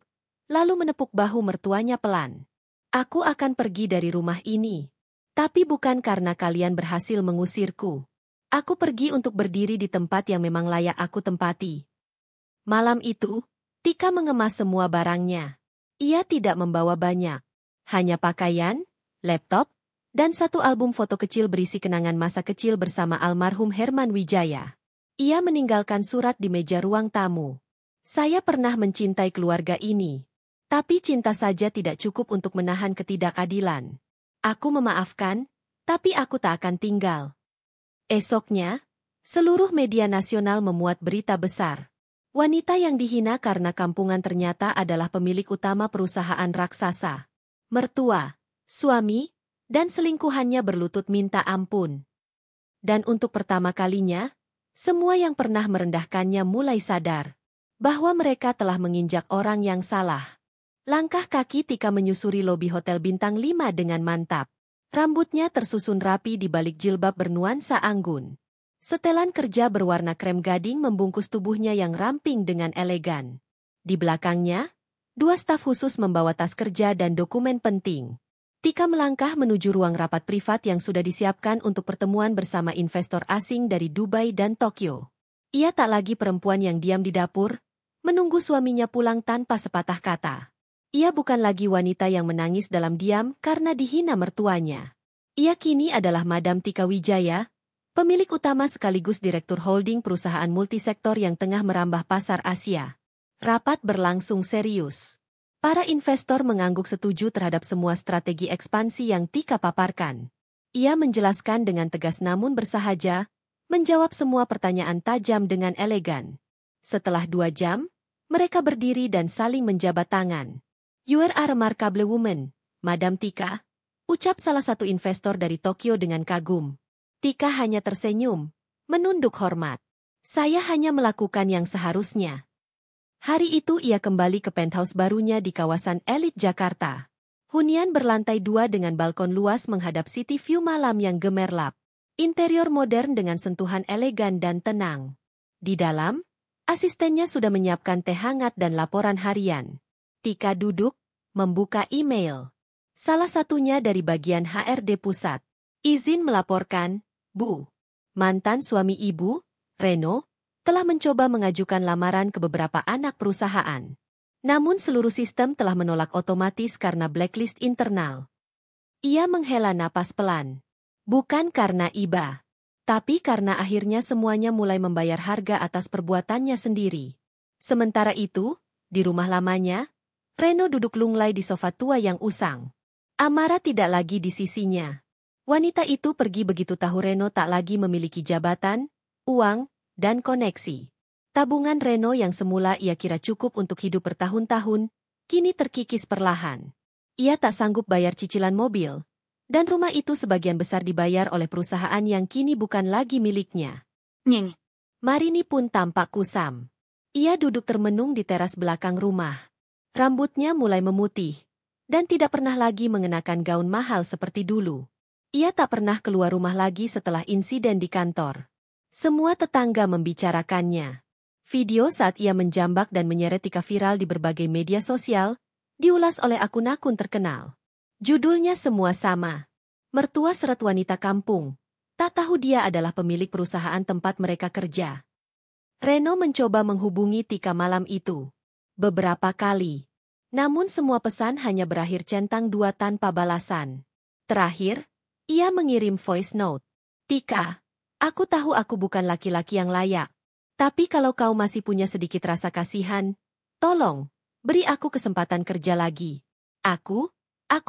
lalu menepuk bahu mertuanya pelan. Aku akan pergi dari rumah ini. Tapi bukan karena kalian berhasil mengusirku. Aku pergi untuk berdiri di tempat yang memang layak aku tempati. Malam itu, Tika mengemas semua barangnya. Ia tidak membawa banyak. Hanya pakaian, laptop, dan satu album foto kecil berisi kenangan masa kecil bersama almarhum Herman Wijaya. Ia meninggalkan surat di meja ruang tamu. Saya pernah mencintai keluarga ini. Tapi cinta saja tidak cukup untuk menahan ketidakadilan. Aku memaafkan, tapi aku tak akan tinggal. Esoknya, seluruh media nasional memuat berita besar. Wanita yang dihina karena kampungan ternyata adalah pemilik utama perusahaan raksasa. Mertua, suami, dan selingkuhannya berlutut minta ampun. Dan untuk pertama kalinya, semua yang pernah merendahkannya mulai sadar bahwa mereka telah menginjak orang yang salah. Langkah kaki Tika menyusuri lobi Hotel Bintang 5 dengan mantap. Rambutnya tersusun rapi di balik jilbab bernuansa anggun. Setelan kerja berwarna krem gading membungkus tubuhnya yang ramping dengan elegan. Di belakangnya, 2 staf khusus membawa tas kerja dan dokumen penting. Tika melangkah menuju ruang rapat privat yang sudah disiapkan untuk pertemuan bersama investor asing dari Dubai dan Tokyo. Ia tak lagi perempuan yang diam di dapur, menunggu suaminya pulang tanpa sepatah kata. Ia bukan lagi wanita yang menangis dalam diam karena dihina mertuanya. Ia kini adalah Madam Tika Wijaya, pemilik utama sekaligus direktur holding perusahaan multisektor yang tengah merambah pasar Asia. Rapat berlangsung serius. Para investor mengangguk setuju terhadap semua strategi ekspansi yang Tika paparkan. Ia menjelaskan dengan tegas namun bersahaja, menjawab semua pertanyaan tajam dengan elegan. Setelah 2 jam, mereka berdiri dan saling menjabat tangan. "You are a remarkable woman, Madam Tika," ucap salah satu investor dari Tokyo dengan kagum. Tika hanya tersenyum, menunduk hormat. "Saya hanya melakukan yang seharusnya." Hari itu ia kembali ke penthouse barunya di kawasan elit Jakarta. Hunian berlantai 2 dengan balkon luas menghadap city view malam yang gemerlap. Interior modern dengan sentuhan elegan dan tenang. Di dalam, asistennya sudah menyiapkan teh hangat dan laporan harian. Tika duduk, membuka email. Salah satunya dari bagian HRD pusat. "Izin melaporkan, Bu. Mantan suami Ibu, Reno, telah mencoba mengajukan lamaran ke beberapa anak perusahaan. Namun seluruh sistem telah menolak otomatis karena blacklist internal." Ia menghela napas pelan. Bukan karena iba, tapi karena akhirnya semuanya mulai membayar harga atas perbuatannya sendiri. Sementara itu, di rumah lamanya, Reno duduk lunglai di sofa tua yang usang. Amara tidak lagi di sisinya. Wanita itu pergi begitu tahu Reno tak lagi memiliki jabatan, uang, dan koneksi. Tabungan Reno yang semula ia kira cukup untuk hidup bertahun-tahun, kini terkikis perlahan. Ia tak sanggup bayar cicilan mobil, dan rumah itu sebagian besar dibayar oleh perusahaan yang kini bukan lagi miliknya. Nying. Marini pun tampak kusam. Ia duduk termenung di teras belakang rumah. Rambutnya mulai memutih, dan tidak pernah lagi mengenakan gaun mahal seperti dulu. Ia tak pernah keluar rumah lagi setelah insiden di kantor. Semua tetangga membicarakannya. Video saat ia menjambak dan menyeret Tika viral di berbagai media sosial, diulas oleh akun-akun terkenal. Judulnya semua sama. Mertua seret wanita kampung. Tak tahu dia adalah pemilik perusahaan tempat mereka kerja. Reno mencoba menghubungi Tika malam itu. Beberapa kali. Namun semua pesan hanya berakhir centang 2 tanpa balasan. Terakhir, ia mengirim voice note. "Tika, aku tahu aku bukan laki-laki yang layak. Tapi kalau kau masih punya sedikit rasa kasihan, tolong, beri aku kesempatan kerja lagi. Aku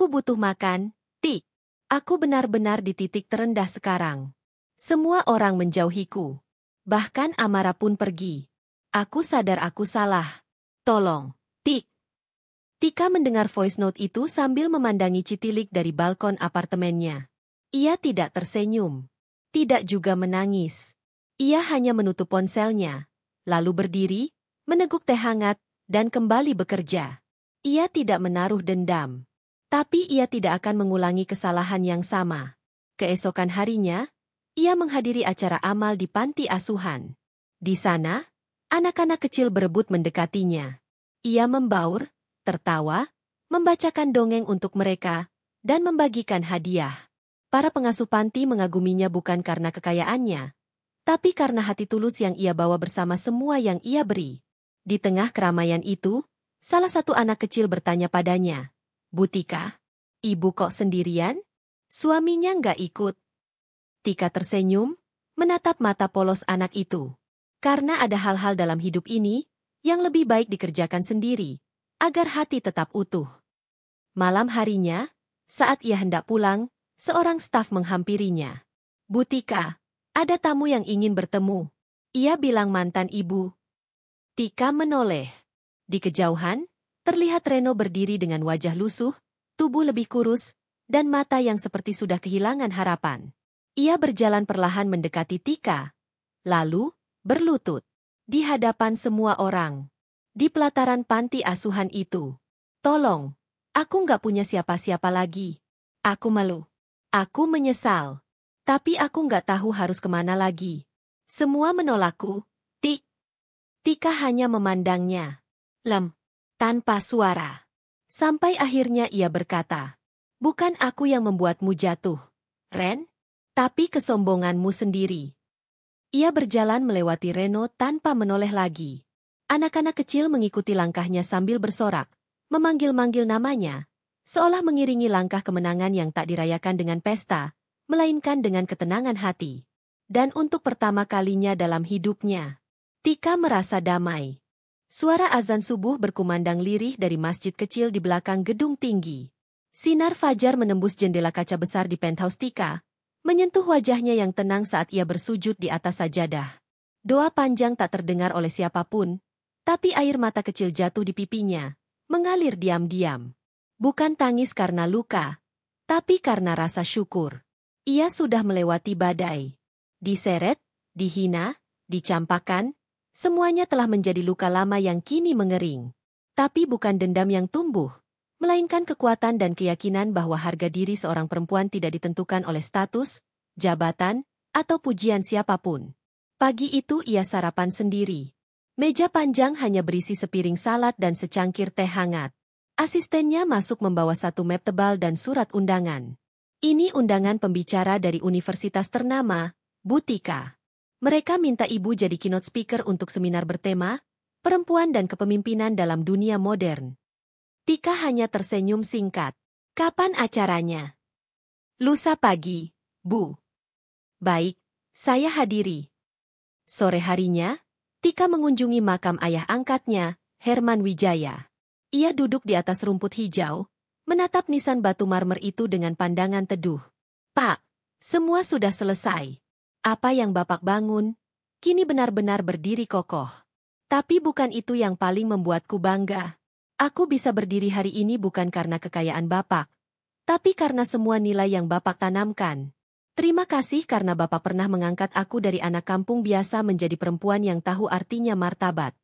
butuh makan, Tik. Aku benar-benar di titik terendah sekarang. Semua orang menjauhiku. Bahkan Amara pun pergi. Aku sadar aku salah. Tolong, Tik." Tika mendengar voice note itu sambil memandangi Citilik dari balkon apartemennya. Ia tidak tersenyum. Tidak juga menangis. Ia hanya menutup ponselnya, lalu berdiri, meneguk teh hangat, dan kembali bekerja. Ia tidak menaruh dendam. Tapi ia tidak akan mengulangi kesalahan yang sama. Keesokan harinya, ia menghadiri acara amal di panti asuhan. Di sana, anak-anak kecil berebut mendekatinya. Ia membaur, tertawa, membacakan dongeng untuk mereka, dan membagikan hadiah. Para pengasuh panti mengaguminya bukan karena kekayaannya, tapi karena hati tulus yang ia bawa bersama semua yang ia beri. Di tengah keramaian itu, salah satu anak kecil bertanya padanya, "Bu Tika, ibu kok sendirian?" Suaminya nggak ikut. Tika tersenyum, menatap mata polos anak itu. Karena ada hal-hal dalam hidup ini yang lebih baik dikerjakan sendiri, agar hati tetap utuh. Malam harinya, saat ia hendak pulang, seorang staf menghampirinya. Bu Tika, ada tamu yang ingin bertemu. Ia bilang mantan ibu. Tika menoleh. Di kejauhan, terlihat Reno berdiri dengan wajah lusuh, tubuh lebih kurus, dan mata yang seperti sudah kehilangan harapan. Ia berjalan perlahan mendekati Tika, lalu berlutut di hadapan semua orang. Di pelataran panti asuhan itu. Tolong, aku nggak punya siapa-siapa lagi. Aku malu. Aku menyesal. Tapi aku nggak tahu harus kemana lagi. Semua menolakku. Tika hanya memandangnya. Lem, tanpa suara. Sampai akhirnya ia berkata, bukan aku yang membuatmu jatuh, Ren, tapi kesombonganmu sendiri. Ia berjalan melewati Reno tanpa menoleh lagi. Anak-anak kecil mengikuti langkahnya sambil bersorak, memanggil-manggil namanya, seolah mengiringi langkah kemenangan yang tak dirayakan dengan pesta, melainkan dengan ketenangan hati. Dan untuk pertama kalinya dalam hidupnya, Tika merasa damai. Suara azan subuh berkumandang lirih dari masjid kecil di belakang gedung tinggi. Sinar fajar menembus jendela kaca besar di penthouse Tika, menyentuh wajahnya yang tenang saat ia bersujud di atas sajadah. Doa panjang tak terdengar oleh siapapun, tapi air mata kecil jatuh di pipinya, mengalir diam-diam. Bukan tangis karena luka, tapi karena rasa syukur. Ia sudah melewati badai. Diseret, dihina, dicampakkan, semuanya telah menjadi luka lama yang kini mengering. Tapi bukan dendam yang tumbuh, melainkan kekuatan dan keyakinan bahwa harga diri seorang perempuan tidak ditentukan oleh status, jabatan, atau pujian siapapun. Pagi itu ia sarapan sendiri. Meja panjang hanya berisi sepiring salad dan secangkir teh hangat. Asistennya masuk membawa satu map tebal dan surat undangan. Ini undangan pembicara dari universitas ternama, Bu Tika. Mereka minta ibu jadi keynote speaker untuk seminar bertema, perempuan dan kepemimpinan dalam dunia modern. Tika hanya tersenyum singkat. Kapan acaranya? Lusa pagi, Bu. Baik, saya hadiri. Sore harinya, Tika mengunjungi makam ayah angkatnya, Herman Wijaya. Ia duduk di atas rumput hijau, menatap nisan batu marmer itu dengan pandangan teduh. Pak, semua sudah selesai. Apa yang Bapak bangun, kini benar-benar berdiri kokoh. Tapi bukan itu yang paling membuatku bangga. Aku bisa berdiri hari ini bukan karena kekayaan Bapak, tapi karena semua nilai yang Bapak tanamkan. Terima kasih karena Bapak pernah mengangkat aku dari anak kampung biasa menjadi perempuan yang tahu artinya martabat.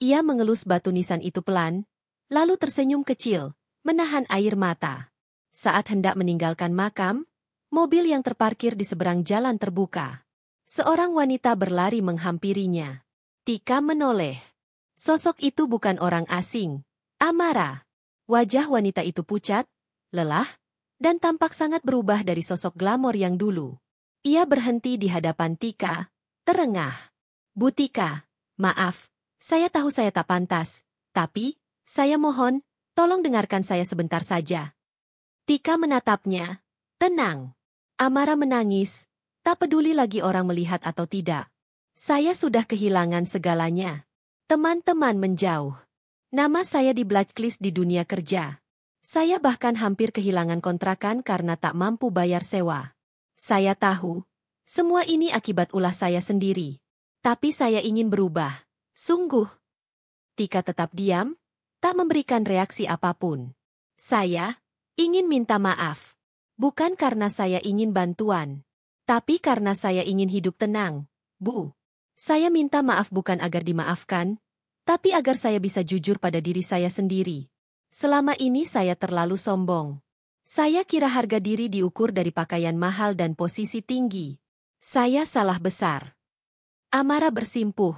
Ia mengelus batu nisan itu pelan, lalu tersenyum kecil, menahan air mata. Saat hendak meninggalkan makam, mobil yang terparkir di seberang jalan terbuka. Seorang wanita berlari menghampirinya. Tika menoleh. Sosok itu bukan orang asing. Amara. Wajah wanita itu pucat, lelah, dan tampak sangat berubah dari sosok glamor yang dulu. Ia berhenti di hadapan Tika, terengah. Bu Tika, maaf, saya tahu saya tak pantas, tapi, saya mohon, tolong dengarkan saya sebentar saja. Tika menatapnya. Tenang. Amara menangis, tak peduli lagi orang melihat atau tidak. Saya sudah kehilangan segalanya. Teman-teman menjauh. Nama saya di blacklist di dunia kerja. Saya bahkan hampir kehilangan kontrakan karena tak mampu bayar sewa. Saya tahu, semua ini akibat ulah saya sendiri. Tapi saya ingin berubah. Sungguh. Tika tetap diam, tak memberikan reaksi apapun. Saya ingin minta maaf. Bukan karena saya ingin bantuan. Tapi karena saya ingin hidup tenang, Bu. Saya minta maaf bukan agar dimaafkan, tapi agar saya bisa jujur pada diri saya sendiri. Selama ini saya terlalu sombong. Saya kira harga diri diukur dari pakaian mahal dan posisi tinggi. Saya salah besar. Amara bersimpuh,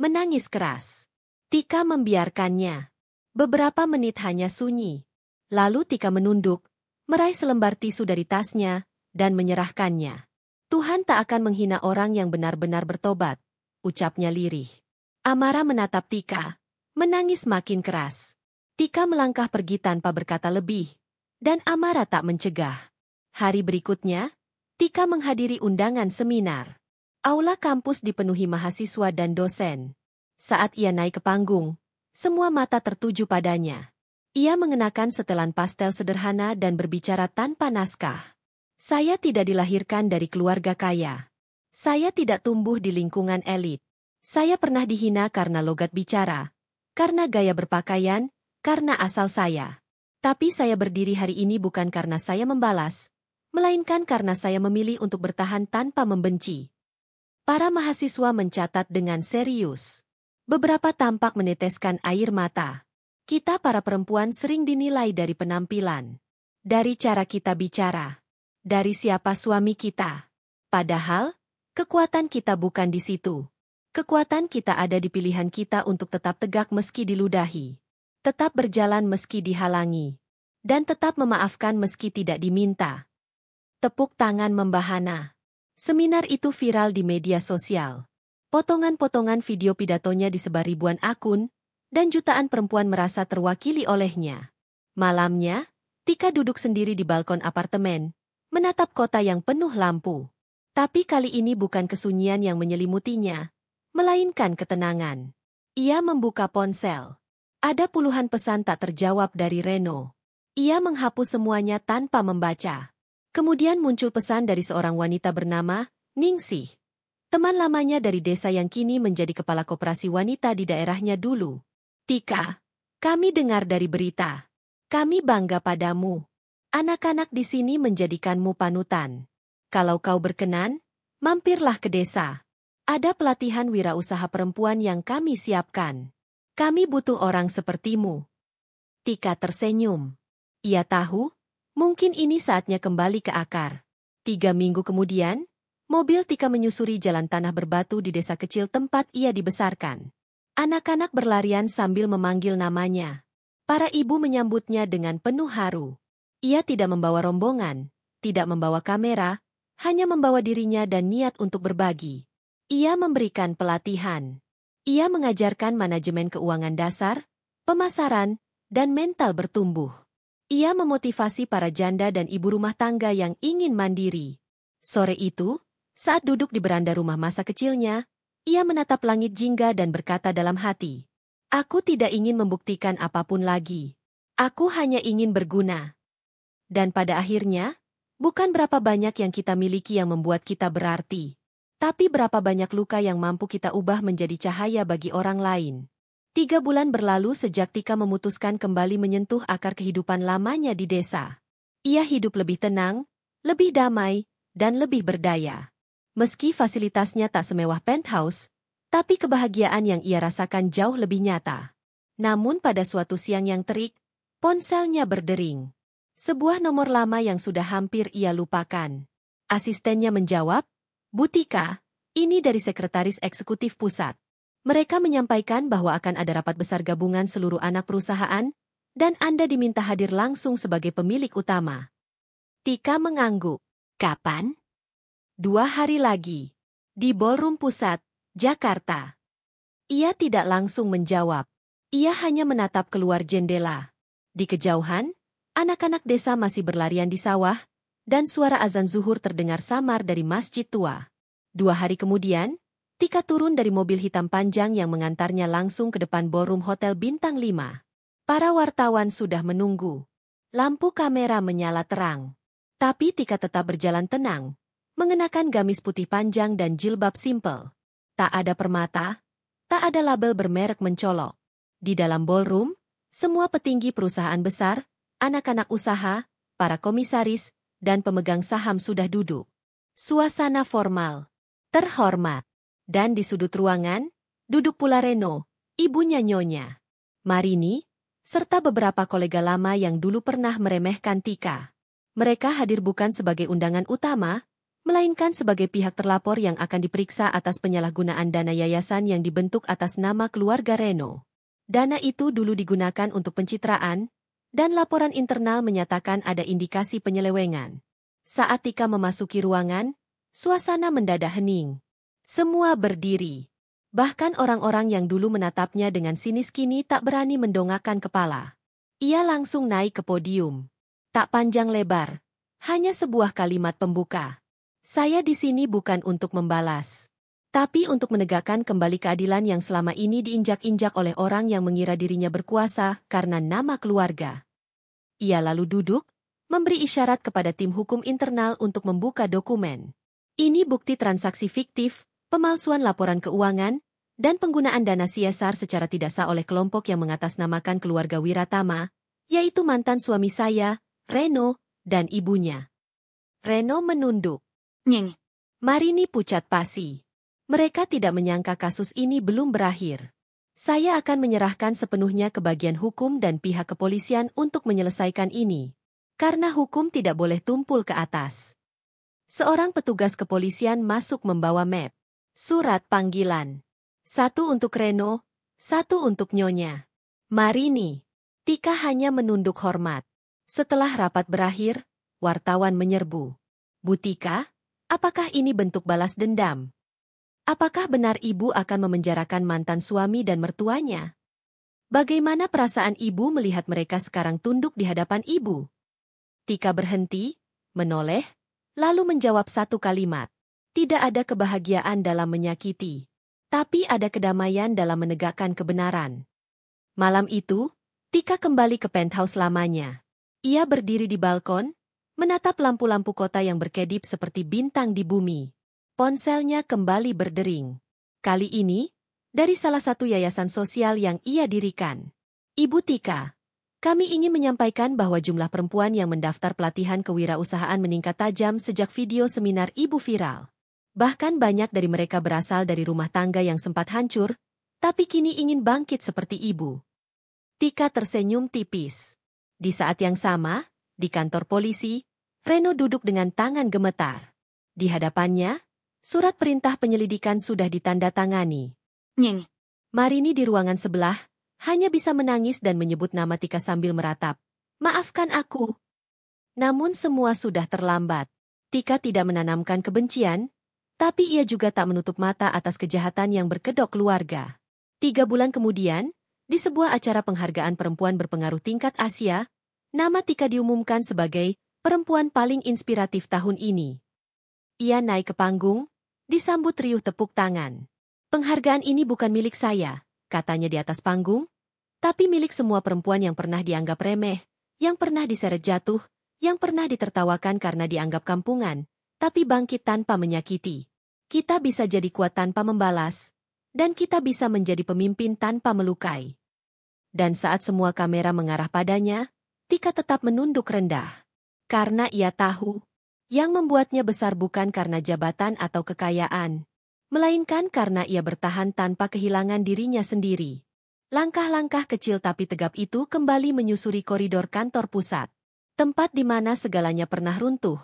menangis keras. Tika membiarkannya. Beberapa menit hanya sunyi. Lalu Tika menunduk, meraih selembar tisu dari tasnya, dan menyerahkannya. Tuhan tak akan menghina orang yang benar-benar bertobat, ucapnya lirih. Amara menatap Tika, menangis makin keras. Tika melangkah pergi tanpa berkata lebih, dan Amara tak mencegah. Hari berikutnya, Tika menghadiri undangan seminar. Aula kampus dipenuhi mahasiswa dan dosen. Saat ia naik ke panggung, semua mata tertuju padanya. Ia mengenakan setelan pastel sederhana dan berbicara tanpa naskah. Saya tidak dilahirkan dari keluarga kaya. Saya tidak tumbuh di lingkungan elit. Saya pernah dihina karena logat bicara, karena gaya berpakaian, karena asal saya. Tapi saya berdiri hari ini bukan karena saya membalas, melainkan karena saya memilih untuk bertahan tanpa membenci. Para mahasiswa mencatat dengan serius. Beberapa tampak meneteskan air mata. Kita para perempuan sering dinilai dari penampilan, dari cara kita bicara, dari siapa suami kita. Padahal, kekuatan kita bukan di situ. Kekuatan kita ada di pilihan kita untuk tetap tegak meski diludahi, tetap berjalan meski dihalangi, dan tetap memaafkan meski tidak diminta. Tepuk tangan membahana. Seminar itu viral di media sosial. Potongan-potongan video pidatonya disebar ribuan akun, dan jutaan perempuan merasa terwakili olehnya. Malamnya, Tika duduk sendiri di balkon apartemen, menatap kota yang penuh lampu. Tapi kali ini bukan kesunyian yang menyelimutinya, melainkan ketenangan. Ia membuka ponsel. Ada puluhan pesan tak terjawab dari Reno. Ia menghapus semuanya tanpa membaca. Kemudian muncul pesan dari seorang wanita bernama Ningsih, teman lamanya dari desa yang kini menjadi kepala koperasi wanita di daerahnya dulu. Tika, kami dengar dari berita. Kami bangga padamu. Anak-anak di sini menjadikanmu panutan. Kalau kau berkenan, mampirlah ke desa. Ada pelatihan wirausaha perempuan yang kami siapkan. Kami butuh orang sepertimu. Tika tersenyum. Ia tahu, mungkin ini saatnya kembali ke akar. 3 minggu kemudian, mobil Tika menyusuri jalan tanah berbatu di desa kecil tempat ia dibesarkan. Anak-anak berlarian sambil memanggil namanya. Para ibu menyambutnya dengan penuh haru. Ia tidak membawa rombongan, tidak membawa kamera, hanya membawa dirinya dan niat untuk berbagi. Ia memberikan pelatihan. Ia mengajarkan manajemen keuangan dasar, pemasaran, dan mental bertumbuh. Ia memotivasi para janda dan ibu rumah tangga yang ingin mandiri. Sore itu, saat duduk di beranda rumah masa kecilnya, ia menatap langit jingga dan berkata dalam hati, "Aku tidak ingin membuktikan apapun lagi. Aku hanya ingin berguna." Dan pada akhirnya, bukan berapa banyak yang kita miliki yang membuat kita berarti, tapi berapa banyak luka yang mampu kita ubah menjadi cahaya bagi orang lain. 3 bulan berlalu sejak Tika memutuskan kembali menyentuh akar kehidupan lamanya di desa. Ia hidup lebih tenang, lebih damai, dan lebih berdaya. Meski fasilitasnya tak semewah penthouse, tapi kebahagiaan yang ia rasakan jauh lebih nyata. Namun pada suatu siang yang terik, ponselnya berdering. Sebuah nomor lama yang sudah hampir ia lupakan. Asistennya menjawab, "Bu Tika, ini dari Sekretaris Eksekutif Pusat. Mereka menyampaikan bahwa akan ada rapat besar gabungan seluruh anak perusahaan, dan Anda diminta hadir langsung sebagai pemilik utama." Tika mengangguk. "Kapan?" 2 hari lagi. Di Ballroom Pusat, Jakarta. Ia tidak langsung menjawab. Ia hanya menatap keluar jendela. Di kejauhan, anak-anak desa masih berlarian di sawah, dan suara azan zuhur terdengar samar dari masjid tua. 2 hari kemudian, Tika turun dari mobil hitam panjang yang mengantarnya langsung ke depan ballroom Hotel Bintang 5. Para wartawan sudah menunggu. Lampu kamera menyala terang. Tapi Tika tetap berjalan tenang, mengenakan gamis putih panjang dan jilbab simpel. Tak ada permata, tak ada label bermerek mencolok. Di dalam ballroom, semua petinggi perusahaan besar, anak-anak usaha, para komisaris, dan pemegang saham sudah duduk. Suasana formal, terhormat. Dan di sudut ruangan, duduk pula Reno, ibunya Nyonya Marini, serta beberapa kolega lama yang dulu pernah meremehkan Tika. Mereka hadir bukan sebagai undangan utama, melainkan sebagai pihak terlapor yang akan diperiksa atas penyalahgunaan dana yayasan yang dibentuk atas nama keluarga Reno. Dana itu dulu digunakan untuk pencitraan, dan laporan internal menyatakan ada indikasi penyelewengan. Saat Tika memasuki ruangan, suasana mendadak hening. Semua berdiri. Bahkan orang-orang yang dulu menatapnya dengan sinis kini tak berani mendongakkan kepala. Ia langsung naik ke podium. Tak panjang lebar, Hanya sebuah kalimat pembuka. Saya di sini bukan untuk membalas, tapi untuk menegakkan kembali keadilan yang selama ini diinjak-injak oleh orang yang mengira dirinya berkuasa karena nama keluarga. Ia lalu duduk, memberi isyarat kepada tim hukum internal untuk membuka dokumen. Ini bukti transaksi fiktif, pemalsuan laporan keuangan, dan penggunaan dana CSR secara tidak sah oleh kelompok yang mengatasnamakan keluarga Wiratama, yaitu mantan suami saya, Reno, dan ibunya. Reno menunduk. Nying. Marini pucat pasi. Mereka tidak menyangka kasus ini belum berakhir. Saya akan menyerahkan sepenuhnya ke bagian hukum dan pihak kepolisian untuk menyelesaikan ini. Karena hukum tidak boleh tumpul ke atas. Seorang petugas kepolisian masuk membawa map. Surat panggilan. 1 untuk Reno, 1 untuk Nyonya Marini. Tika hanya menunduk hormat. Setelah rapat berakhir, wartawan menyerbu. Bu Tika, apakah ini bentuk balas dendam? Apakah benar ibu akan memenjarakan mantan suami dan mertuanya? Bagaimana perasaan ibu melihat mereka sekarang tunduk di hadapan ibu? Tika berhenti, menoleh, lalu menjawab satu kalimat. Tidak ada kebahagiaan dalam menyakiti, tapi ada kedamaian dalam menegakkan kebenaran. Malam itu, Tika kembali ke penthouse lamanya. Ia berdiri di balkon, menatap lampu-lampu kota yang berkedip seperti bintang di bumi. Ponselnya kembali berdering. Kali ini, dari salah satu yayasan sosial yang ia dirikan. Ibu Tika, kami ingin menyampaikan bahwa jumlah perempuan yang mendaftar pelatihan kewirausahaan meningkat tajam sejak video seminar ibu viral. Bahkan banyak dari mereka berasal dari rumah tangga yang sempat hancur, tapi kini ingin bangkit seperti ibu. Tika tersenyum tipis. Di saat yang sama, di kantor polisi, Reno duduk dengan tangan gemetar. Di hadapannya, surat perintah penyelidikan sudah ditandatangani. Nying. Marini di ruangan sebelah, hanya bisa menangis dan menyebut nama Tika sambil meratap. Maafkan aku. Namun semua sudah terlambat. Tika tidak menanamkan kebencian, tapi ia juga tak menutup mata atas kejahatan yang berkedok keluarga. 3 bulan kemudian, di sebuah acara penghargaan perempuan berpengaruh tingkat Asia, nama Tika diumumkan sebagai perempuan paling inspiratif tahun ini. Ia naik ke panggung, disambut riuh tepuk tangan. Penghargaan ini bukan milik saya, katanya di atas panggung, tapi milik semua perempuan yang pernah dianggap remeh, yang pernah diseret jatuh, yang pernah ditertawakan karena dianggap kampungan, tapi bangkit tanpa menyakiti. Kita bisa jadi kuat tanpa membalas, dan kita bisa menjadi pemimpin tanpa melukai. Dan saat semua kamera mengarah padanya, Tika tetap menunduk rendah. Karena ia tahu, yang membuatnya besar bukan karena jabatan atau kekayaan, melainkan karena ia bertahan tanpa kehilangan dirinya sendiri. Langkah-langkah kecil tapi tegap itu kembali menyusuri koridor kantor pusat. Tempat di mana segalanya pernah runtuh,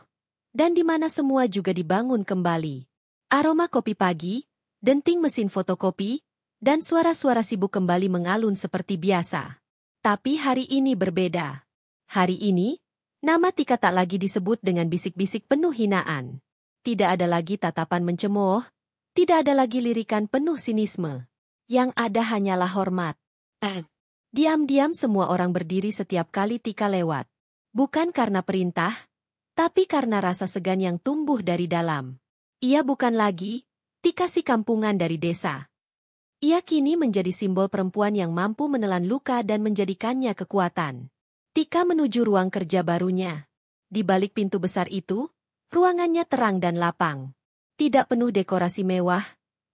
dan di mana semua juga dibangun kembali. Aroma kopi pagi, denting mesin fotokopi, dan suara-suara sibuk kembali mengalun seperti biasa. Tapi hari ini berbeda. Hari ini, nama Tika tak lagi disebut dengan bisik-bisik penuh hinaan. Tidak ada lagi tatapan mencemooh, tidak ada lagi lirikan penuh sinisme. Yang ada hanyalah hormat. Diam-diam semua orang berdiri setiap kali Tika lewat. Bukan karena perintah, tapi karena rasa segan yang tumbuh dari dalam. Ia bukan lagi Tika si kampungan dari desa. Ia kini menjadi simbol perempuan yang mampu menelan luka dan menjadikannya kekuatan. Tika menuju ruang kerja barunya. Di balik pintu besar itu, ruangannya terang dan lapang. Tidak penuh dekorasi mewah,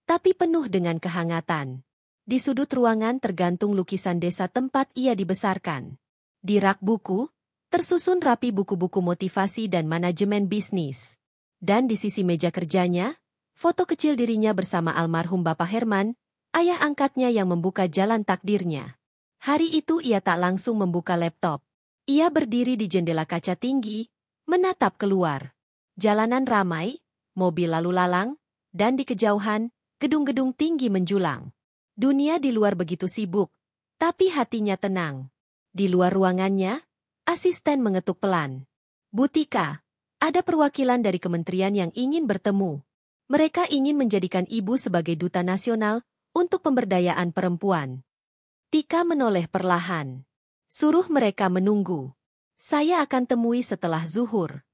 tapi penuh dengan kehangatan. Di sudut ruangan tergantung lukisan desa tempat ia dibesarkan. Di rak buku, tersusun rapi buku-buku motivasi dan manajemen bisnis. Dan di sisi meja kerjanya, foto kecil dirinya bersama almarhum Bapak Herman, ayah angkatnya yang membuka jalan takdirnya. Hari itu ia tak langsung membuka laptop. Ia berdiri di jendela kaca tinggi, menatap keluar. Jalanan ramai, mobil lalu lalang, dan di kejauhan, gedung-gedung tinggi menjulang. Dunia di luar begitu sibuk, tapi hatinya tenang. Di luar ruangannya, asisten mengetuk pelan. Bu Tika, ada perwakilan dari kementerian yang ingin bertemu. Mereka ingin menjadikan ibu sebagai duta nasional untuk pemberdayaan perempuan. Tika menoleh perlahan. Suruh mereka menunggu. Saya akan temui setelah zuhur.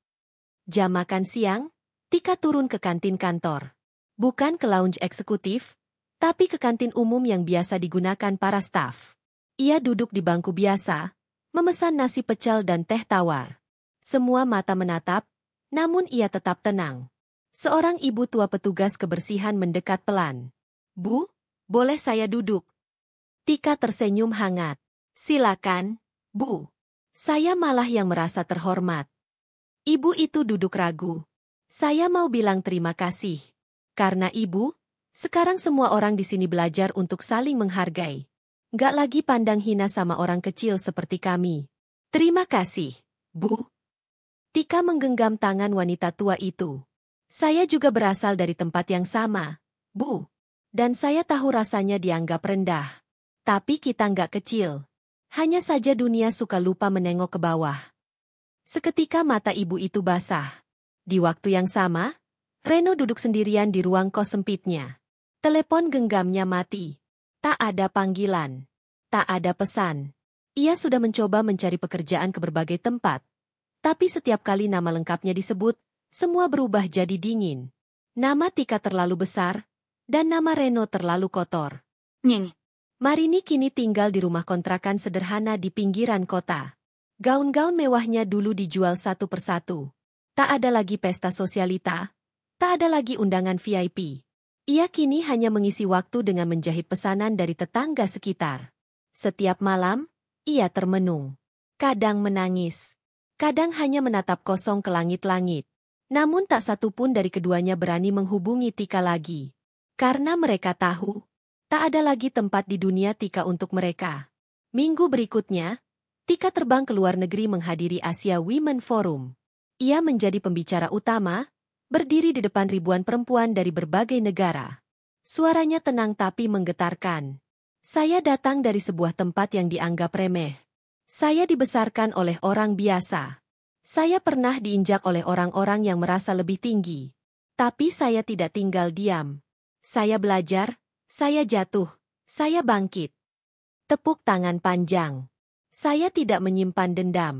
Jam makan siang, Tika turun ke kantin kantor. Bukan ke lounge eksekutif, tapi ke kantin umum yang biasa digunakan para staf. Ia duduk di bangku biasa, memesan nasi pecel dan teh tawar. Semua mata menatap, namun ia tetap tenang. Seorang ibu tua petugas kebersihan mendekat pelan. "Bu, boleh saya duduk?" Tika tersenyum hangat. "Silakan, Bu." Saya malah yang merasa terhormat. Ibu itu duduk ragu. "Saya mau bilang terima kasih. Karena Ibu, sekarang semua orang di sini belajar untuk saling menghargai. Nggak lagi pandang hina sama orang kecil seperti kami." "Terima kasih, Bu." Tika menggenggam tangan wanita tua itu. "Saya juga berasal dari tempat yang sama, Bu. Dan saya tahu rasanya dianggap rendah. Tapi kita nggak kecil. Hanya saja dunia suka lupa menengok ke bawah." Seketika mata ibu itu basah. Di waktu yang sama, Reno duduk sendirian di ruang kos sempitnya. Telepon genggamnya mati. Tak ada panggilan. Tak ada pesan. Ia sudah mencoba mencari pekerjaan ke berbagai tempat. Tapi setiap kali nama lengkapnya disebut, semua berubah jadi dingin. Nama Tika terlalu besar, dan nama Reno terlalu kotor. Nying. Marini kini tinggal di rumah kontrakan sederhana di pinggiran kota. Gaun-gaun mewahnya dulu dijual satu persatu. Tak ada lagi pesta sosialita, tak ada lagi undangan VIP. Ia kini hanya mengisi waktu dengan menjahit pesanan dari tetangga sekitar. Setiap malam, ia termenung. Kadang menangis. Kadang hanya menatap kosong ke langit-langit. Namun tak satu pun dari keduanya berani menghubungi Tika lagi. Karena mereka tahu, tak ada lagi tempat di dunia Tika untuk mereka. Minggu berikutnya, Tika terbang ke luar negeri menghadiri Asia Women Forum. Ia menjadi pembicara utama, berdiri di depan ribuan perempuan dari berbagai negara. Suaranya tenang tapi menggetarkan. "Saya datang dari sebuah tempat yang dianggap remeh. Saya dibesarkan oleh orang biasa. Saya pernah diinjak oleh orang-orang yang merasa lebih tinggi. Tapi saya tidak tinggal diam. Saya belajar, saya jatuh, saya bangkit." Tepuk tangan panjang. "Saya tidak menyimpan dendam.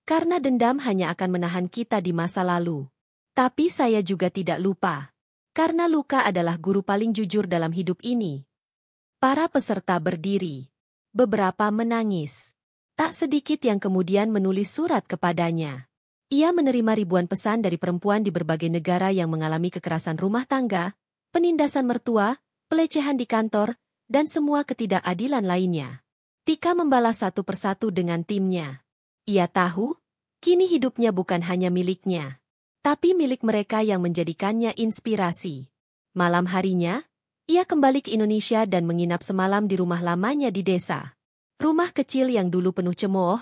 Karena dendam hanya akan menahan kita di masa lalu. Tapi saya juga tidak lupa. Karena luka adalah guru paling jujur dalam hidup ini." Para peserta berdiri. Beberapa menangis. Tak sedikit yang kemudian menulis surat kepadanya. Ia menerima ribuan pesan dari perempuan di berbagai negara yang mengalami kekerasan rumah tangga, penindasan mertua, pelecehan di kantor, dan semua ketidakadilan lainnya. Tika membalas satu persatu dengan timnya. Ia tahu, kini hidupnya bukan hanya miliknya, tapi milik mereka yang menjadikannya inspirasi. Malam harinya, ia kembali ke Indonesia dan menginap semalam di rumah lamanya di desa. Rumah kecil yang dulu penuh cemooh,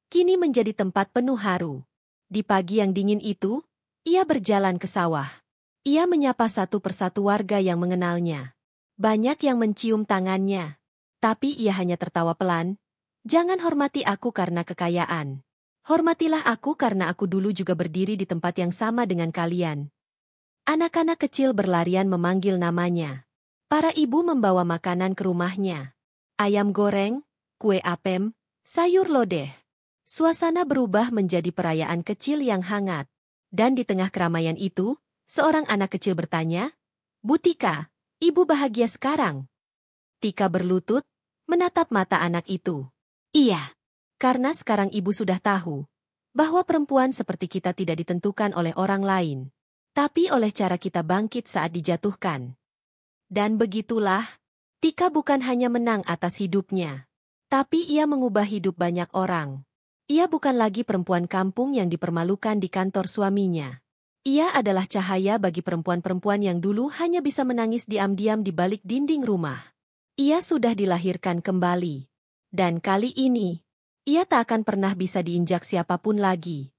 kini menjadi tempat penuh haru. Di pagi yang dingin itu, ia berjalan ke sawah. Ia menyapa satu persatu warga yang mengenalnya. Banyak yang mencium tangannya. Tapi ia hanya tertawa pelan. "Jangan hormati aku karena kekayaan. Hormatilah aku karena aku dulu juga berdiri di tempat yang sama dengan kalian." Anak-anak kecil berlarian memanggil namanya. Para ibu membawa makanan ke rumahnya. Ayam goreng, kue apem, sayur lodeh. Suasana berubah menjadi perayaan kecil yang hangat. Dan di tengah keramaian itu, seorang anak kecil bertanya, "Bu Tika, ibu bahagia sekarang?" Tika berlutut, menatap mata anak itu. "Iya, karena sekarang ibu sudah tahu bahwa perempuan seperti kita tidak ditentukan oleh orang lain, tapi oleh cara kita bangkit saat dijatuhkan." Dan begitulah, Tika bukan hanya menang atas hidupnya, tapi ia mengubah hidup banyak orang. Ia bukan lagi perempuan kampung yang dipermalukan di kantor suaminya. Ia adalah cahaya bagi perempuan-perempuan yang dulu hanya bisa menangis diam-diam di balik dinding rumah. Ia sudah dilahirkan kembali. Dan kali ini, ia tak akan pernah bisa diinjak siapapun lagi.